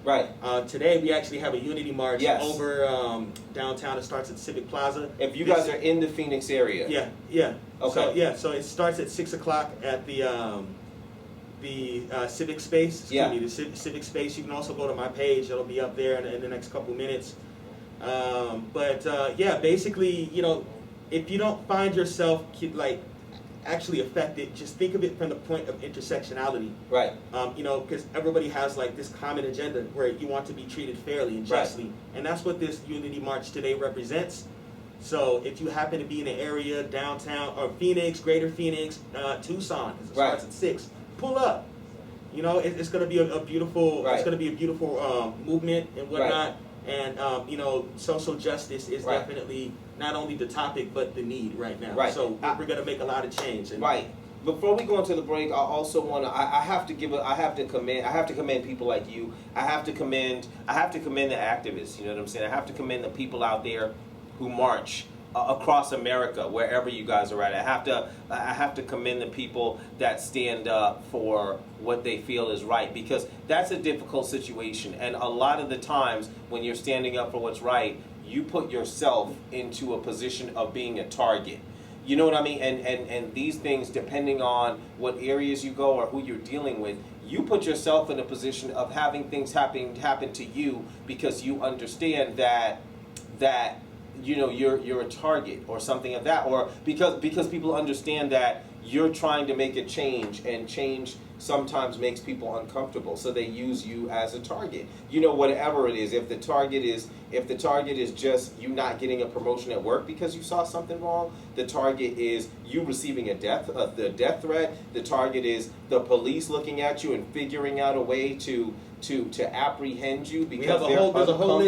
Today we actually have a unity march over downtown. It starts at Civic Plaza. If you guys are in the Phoenix area. Okay. So it starts at 6 o'clock at the Civic Space. The Civic Space. You can also go to my page. It'll be up there in the next couple minutes. Yeah, basically, you know, if you don't find yourself like actually affected, just think of it from the point of intersectionality. You know, because everybody has like this common agenda where you want to be treated fairly and justly, and that's what this Unity March today represents. So if you happen to be in an area downtown or Phoenix, Greater Phoenix, Tucson, it starts at 6. Pull up. You know, it's going to be a beautiful. It's going to be a beautiful movement and whatnot. And you know, social justice is definitely not only the topic but the need right now. So we're going to make a lot of change. And Before we go into the break, I also want to. I have to commend people like you. I have to commend the activists. You know what I'm saying? I have to commend the people out there who march across America, wherever you guys are at. I have to commend the people that stand up for what they feel is right, because that's a difficult situation. And a lot of the times when you're standing up for what's right, you put yourself into a position of being a target. You know what I mean? And these things, depending on what areas you go or who you're dealing with, you put yourself in a position of having things happen to you because you understand that you know you're a target or something of that, or because people understand that you're trying to make a change, and change sometimes makes people uncomfortable, so they use you as a target. You know, whatever it is, if the target is just you not getting a promotion at work because you saw something wrong, the target is you receiving the death threat, the target is the police looking at you and figuring out a way to apprehend you because there's a whole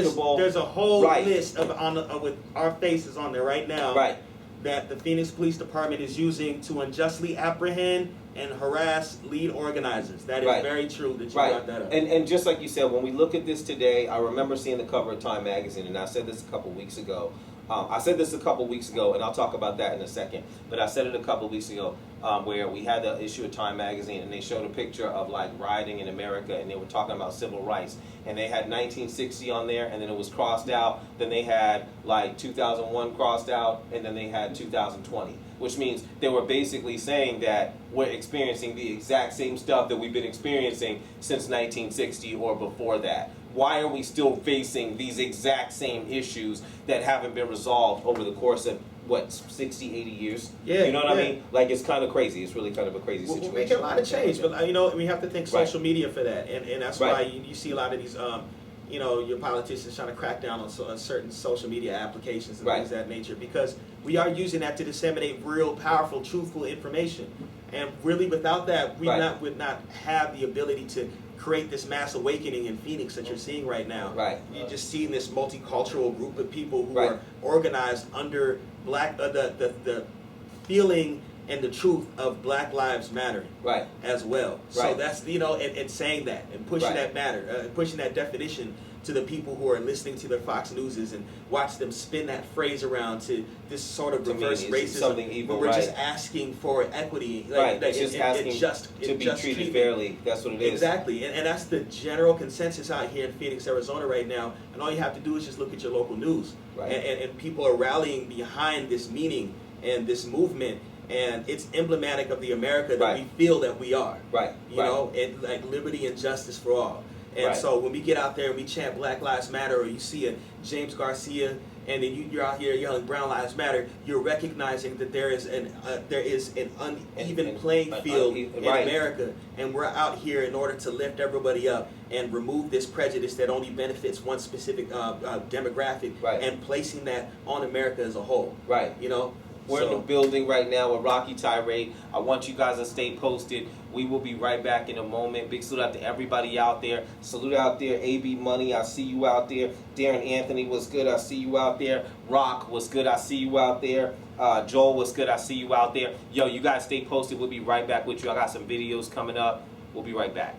list of with our faces on there right now that the Phoenix Police Department is using to unjustly apprehend and harass lead organizers. That is very true that you brought that up. And just like you said, when we look at this today, I remember seeing the cover of Time magazine, and I said this a couple weeks ago. I said this a couple weeks ago, and I'll talk about that in a second. But I said it a couple weeks ago, where we had the issue of Time magazine, and they showed a picture of like rioting in America, and they were talking about civil rights, and they had 1960 on there, and then it was crossed out. Then they had like 2001 crossed out, and then they had 2020, which means they were basically saying that we're experiencing the exact same stuff that we've been experiencing since 1960 or before that. Why are we still facing these exact same issues that haven't been resolved over the course of, what, 60, 80 years? Yeah, you know what I mean? Like, it's kind of crazy. It's really kind of a crazy situation. We're making a lot of change, but we have to think social media for that, and that's why you see a lot of these, your politicians trying to crack down on certain social media applications and things of that nature, because we are using that to disseminate real, powerful, truthful information, and really without that, we would not have the ability to create this mass awakening in Phoenix that you're seeing right now. You're just seeing this multicultural group of people who are organized under the feeling and the truth of Black Lives Matter as well. So that's, and saying that and pushing that matter, pushing that definition to the people who are listening to their Fox Newses and watch them spin that phrase around to this sort of reverse racism. Evil, we're just asking for equity. To be treated fairly. That's what it is. Exactly. And that's the general consensus out here in Phoenix, Arizona right now. And all you have to do is just look at your local news. And people are rallying behind this meaning and this movement. And it's emblematic of the America that we feel that we are. And like liberty and justice for all. And so when we get out there and we chant Black Lives Matter, or you see a James Garcia, and then you're out here yelling Brown Lives Matter, you're recognizing that there is an uneven playing field in America, and we're out here in order to lift everybody up and remove this prejudice that only benefits one specific demographic, and placing that on America as a whole. We're in the building right now with Roqy, Tyraid. I want you guys to stay posted. We will be right back in a moment. Big salute out to everybody out there. Salute out there, AB Money. I see you out there. Darren Anthony was good. I see you out there. Rock was good. I see you out there. Joel was good. I see you out there. Yo, you guys stay posted. We'll be right back with you. I got some videos coming up. We'll be right back.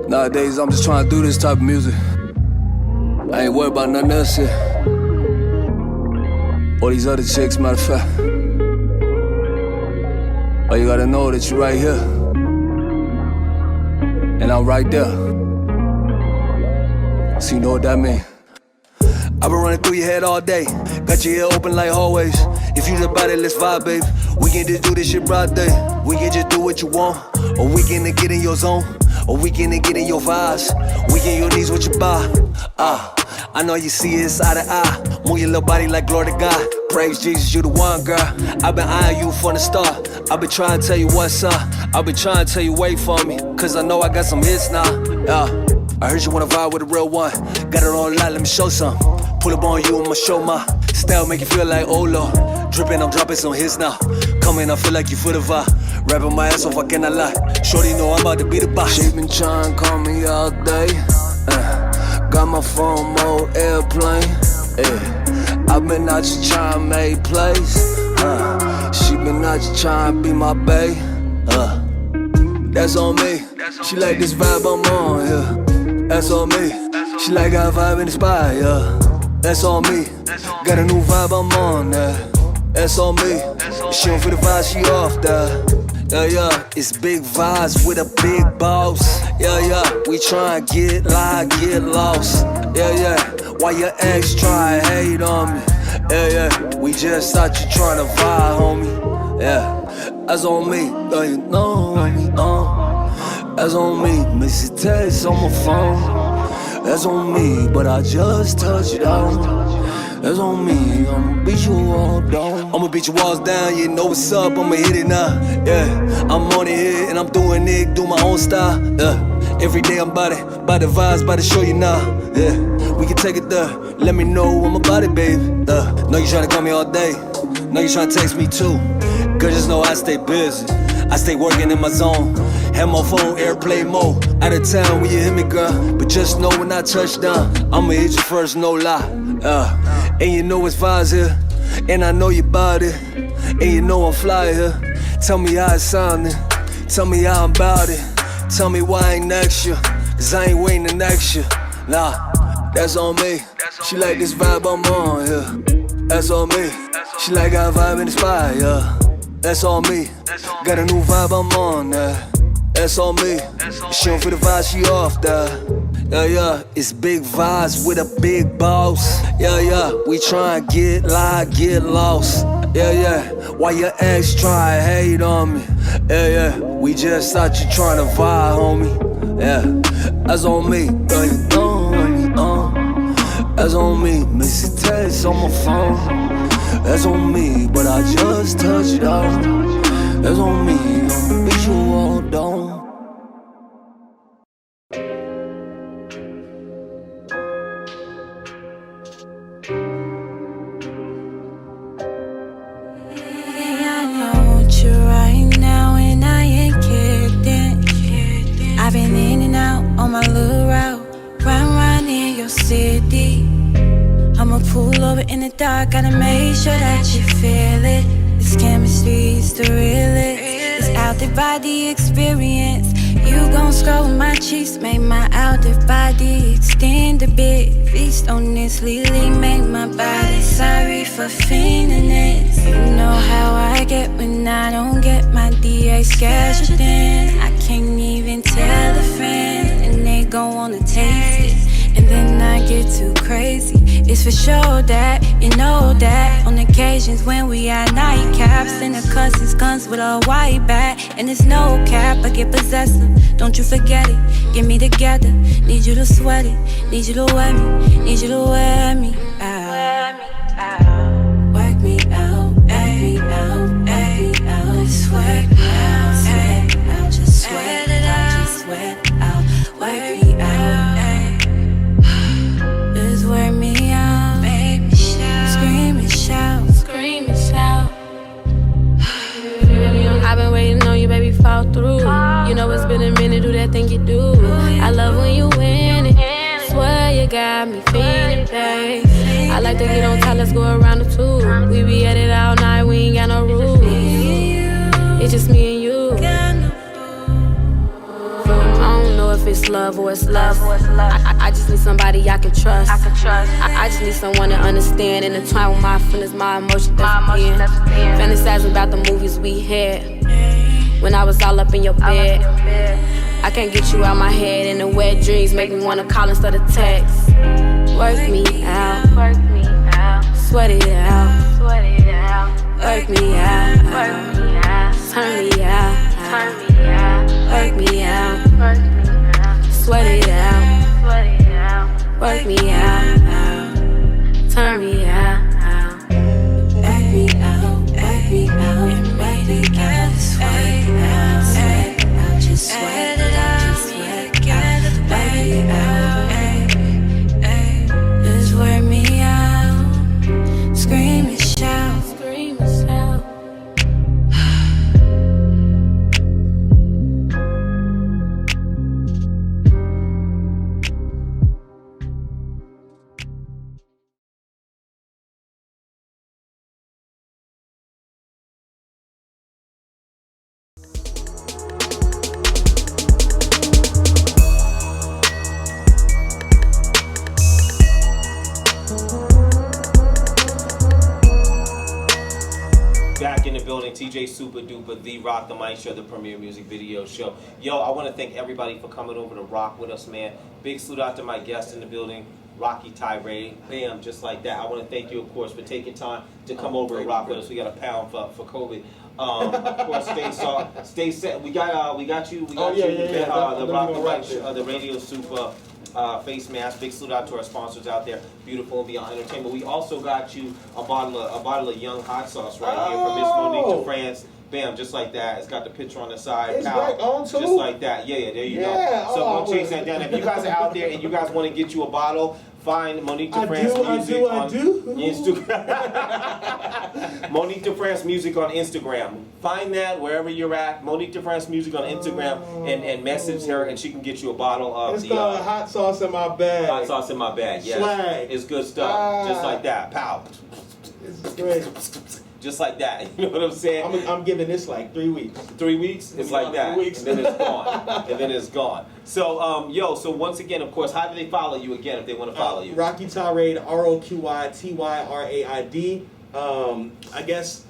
Nowadays I'm just trying to do this type of music. I ain't worried about nothing else shit. All these other chicks, matter of fact. All you gotta know that you right here, and I'm right there. So you know what that mean. I've been running through your head all day. Got your ear open like hallways. If you just bout it, let's vibe, babe. We can just do this shit broad day. We can just do what you want, or we can get in your zone, or we can get in your vibes. We can your knees with your bar. I know you see it's eye to eye. Move your little body like glory to God. Praise Jesus, you the one, girl. I've been eyeing you from the start. I've been trying to tell you what's up. I've been trying to tell you wait for me, cause I know I got some hits now. I heard you wanna vibe with a real one. Got it on light, let me show some. Pull up on you, I'ma show my style, make you feel like oh Lord. Drippin', I'm dropping some hits now. Coming, I feel like you for the vibe. Rapping my ass off, I cannot lie. Shorty know I'm about to be the boss. She been trying to call me all day. Got my phone mode airplane. I've been out just trying to make plays. She been out just trying to be my bae. That's on me. She like this vibe I'm on, yeah. That's on me. She like our vibe in the spot, yeah. That's on me. Got a new vibe I'm on, yeah. That's on me. She don't feel the vibe, she off that. Yeah, it's big vibes with a big boss. Yeah, we tryna get live, get lost. Yeah, why your ex try to hate on me? Yeah, we just thought you tryna vibe, homie. Yeah, that's on me, you know me, that's on me, miss your text on my phone. That's on me, but I just touched it out. That's on me, I'ma beat you all down. I'ma beat your walls down, you know what's up, I'ma hit it now. Yeah, I'm on it here and I'm doing it, do my own style. Yeah, every day I'm about it, by the vibes, about to show you now. Yeah, we can take it there, let me know I'm about it, babe. Know you tryna call me all day, know you tryna text me too. Girl, just know I stay busy, I stay working in my zone. Have my phone airplane mode, out of town when you hit me, girl. But just know when I touch down, I'ma hit you first, no lie. And you know it's vibes here, and I know you bout it. And you know I'm fly here. Tell me how it sounding. Tell me how I'm about it. Tell me why I ain't next year. Cause I ain't waiting the next year. Nah, that's on me. She like this vibe I'm on, yeah. That's on me. She like our vibe in the spot, yeah. That's on me. Got a new vibe I'm on, yeah. That's on me. She don't feel the vibe, she off that. Yeah, yeah, it's big vibes with a big boss. Yeah, yeah, we tryna get live, get lost. Yeah, yeah, why your ex try to hate on me? Yeah, yeah, we just thought you tryna vibe, homie. Yeah, that's on me. Girl, you that's on me. Miss a text on my phone. That's on me, but I just touched it out. That's on me, bitch, you all down. I've been in and out on my little route, round in your city. I'ma pull over in the dark, gotta make sure that you feel it. This chemistry's the realest. It's out there by the experience. You gon' scroll my cheeks, make my outer body extend a bit. Feast on this lily, make my body sorry for feeling it. You know how I get when I don't get my DA scheduled in. I can't even tell a friend, and they gon' wanna taste it. And then I get too crazy. It's for sure that you know that on occasions when we at nightcaps and the cousins guns with a white bat, and it's no cap, I get possessive. Don't you forget it. Get me together. Need you to sweat it. Need you to wear me. Need you to wear me out. Work me out. Work me out. Work me out. Just work me out. Sweat out. Just sweat it out. Just sweat out. Work me out. Just work me out. Baby, shout. Scream and shout. Scream and shout. I've been waiting on you, baby, fall through. You know it's been a minute, do that thing you do. I love when you win it. Swear you got me feeling, babe. I like to get on top, let's go around the two. We be at it all night, we ain't got no rules. It's just me and you. I don't know if it's love or it's love. I just need somebody I can trust. I just need someone to understand and entwine with my feelings, my emotions. Fantasizing about the movies we had when I was all up in your bed. I can't get you out my head, and the wet dreams make me wanna call instead of text. Work me out, sweat it out, work me out, turn me out, work me out, sweat it out, work me out, turn me out. Work me out, work me out, and make it together. Sweat it out, sweat it out, just sweat it out, sweat it out, work me out, just work me out, scream and shout, scream and shout. Back in the building, TJ Super Duper, the Rock the Mic Show, the premier music video show. Yo, I want to thank everybody for coming over to rock with us, man. Big salute out to my guest in the building, Roqy Tyraid. Bam, just like that. I want to thank you, of course, for taking time to come over and rock with us. We got a pound for COVID. Of course, stay set. We got you. We got the Rock the Mic Show, the Radio Super. Face mask. Big salute out to our sponsors out there, Beautiful and Beyond Entertainment. We also got you a bottle of young hot sauce right here from Miss Monique de France. Bam, just like that. It's got the picture on the side. It's back on too. Just like that. Yeah, there you go. So go chase that down. If you guys are out there and you guys want to get you a bottle, find Monique de France music on Instagram. Monique de France music on Instagram. Find that wherever you're at. Monique de France music on Instagram and message her, and she can get you a bottle of it's called hot sauce in my bag. Hot sauce in my bag. Yes, swag. It's good stuff. Just like that. Pow. It's great. Just like that. You know what I'm saying? I'm giving this like 3 weeks. 3 weeks? It's like that. 3 weeks. And then it's gone. And then it's gone. So, so once again, of course, how do they follow you again if they want to follow you? Roqy Tyraid, ROQYTYRAID. I guess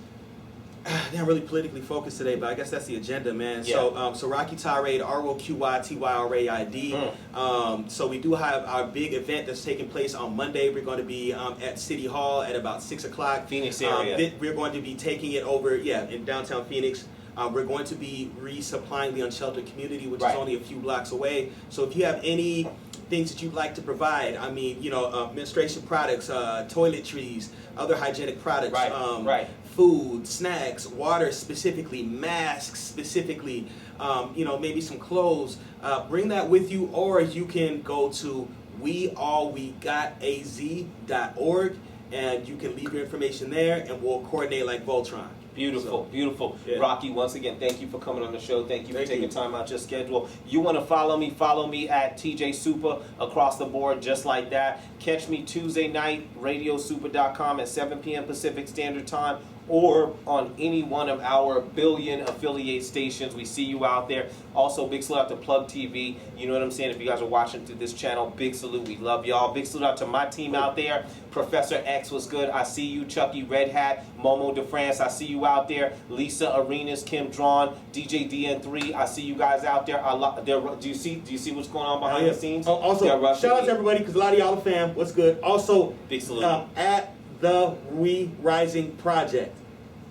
I'm really politically focused today, but I guess that's the agenda, man. Yeah. So Roqy Tyraid, ROQYTYRAID. So we do have our big event that's taking place on Monday. We're going to be at City Hall at about 6 o'clock. Phoenix area. We're going to be taking it over, in downtown Phoenix. We're going to be resupplying the unsheltered community, which is only a few blocks away. So if you have any things that you'd like to provide, I mean, menstruation products, toiletries, other hygienic products, food, snacks, water specifically, masks specifically, maybe some clothes, bring that with you, or you can go to weallwegoaz.org and you can leave your information there and we'll coordinate like Voltron. Beautiful, beautiful. Yeah. Roqy, once again, thank you for coming on the show. Thank you for taking time out your schedule. You want to follow me at TJ Super across the board, just like that. Catch me Tuesday night, radiosuper.com at 7 p.m. Pacific Standard Time, or on any one of our billion affiliate stations. We see you out there. Also, big salute out to Plug TV. You know what I'm saying? If you guys are watching through this channel, big salute. We love y'all. Big salute out to my team out there. Professor X was good. I see you. Chucky Red Hat, Momo DeFrance. I see you out there. Lisa Arenas, Kim Drawn, DJ DN3. I see you guys out there. Do you see what's going on behind the scenes? Also, shout out to everybody because a lot of y'all are fam. What's good? Also, big salute at the We Rising Project.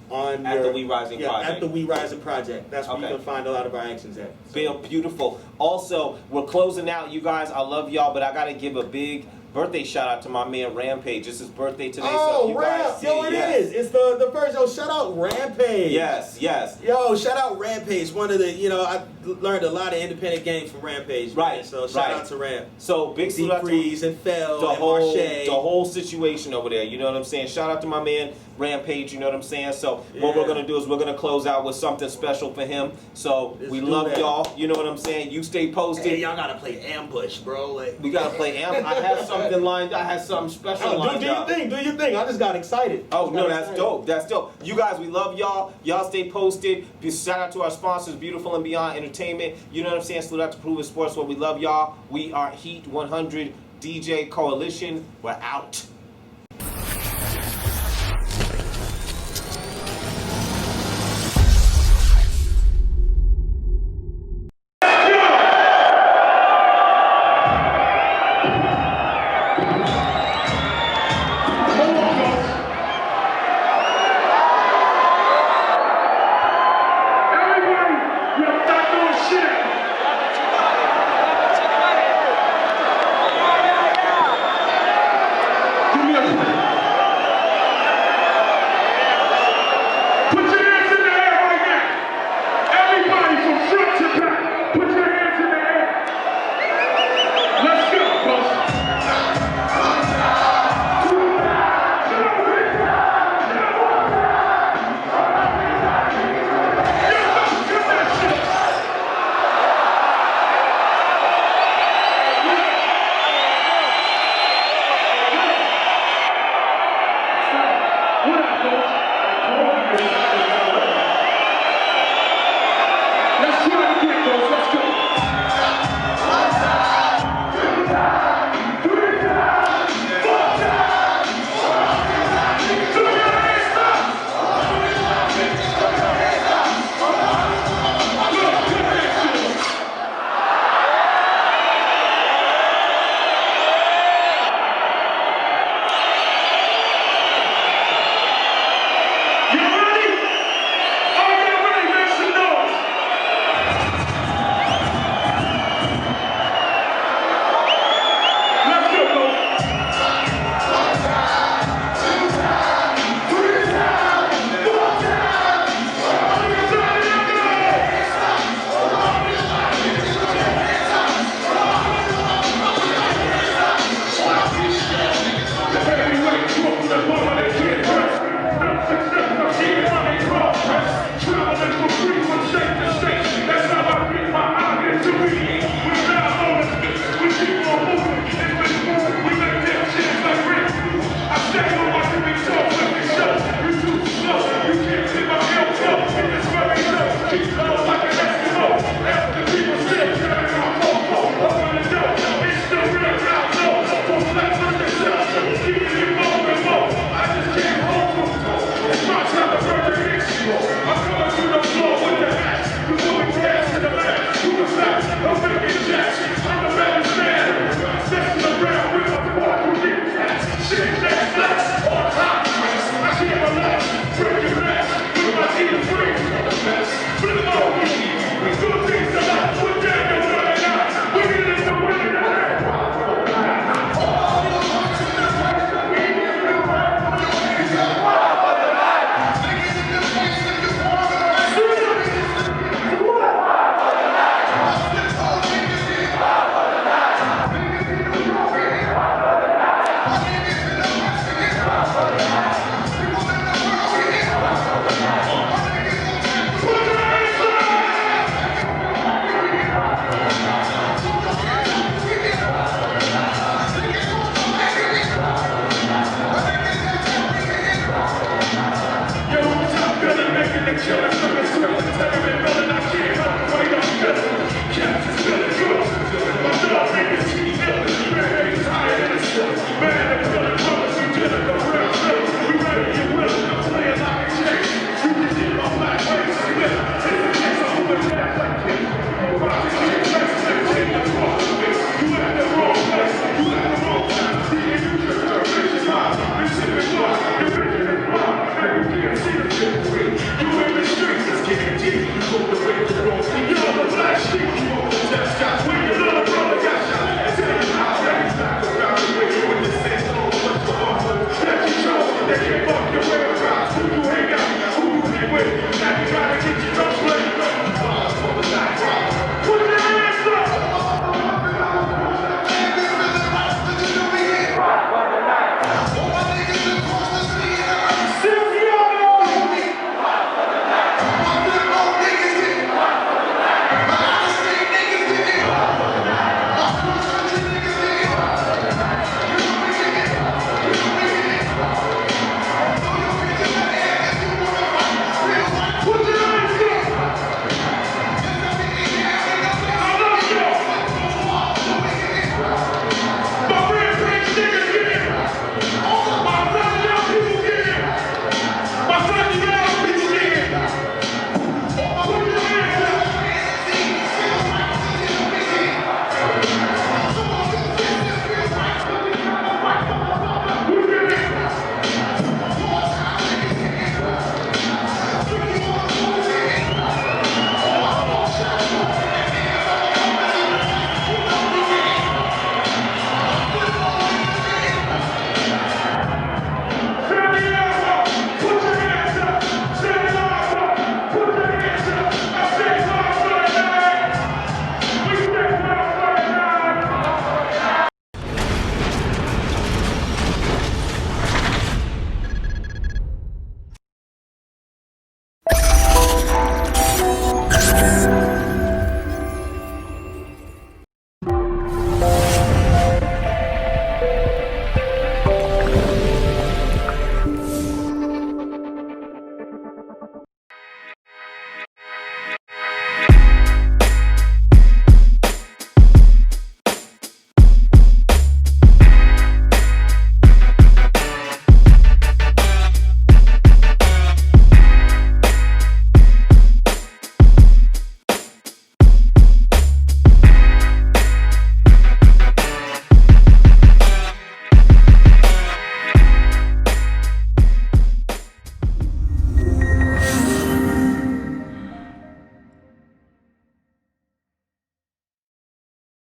The We Rising Project. At the We Rising Project. That's where you can find a lot of our actions at. So. Beautiful. Also, we're closing out, you guys. I love y'all, but I got to give a big birthday shout out to my man Rampage. It's his birthday today. Oh, so you guys is. It's the first. Yo, shout out Rampage. Yes. Yo, shout out Rampage. One of the, I learned a lot of independent games from Rampage. Right. Man. So shout out to Ramp. So big salute out to Freeze and Fell and Marche. The whole situation over there. You know what I'm saying? Shout out to my man Rampage. You know what I'm saying? So what we're gonna do is we're gonna close out with something special for him. So we love y'all. You know what I'm saying? You stay posted. Hey, y'all gotta play Ambush, bro. We gotta play Ambush. I have something lined. I had something special lined up. Do your thing. I just got excited. Oh no, that's dope. That's dope. You guys, we love y'all. Y'all stay posted. Shout out to our sponsors, Beautiful and Beyond Entertainment. You know what I'm saying? Salute out to Proven Sports. Where we love y'all. We are Heat 100 DJ Coalition. We're out.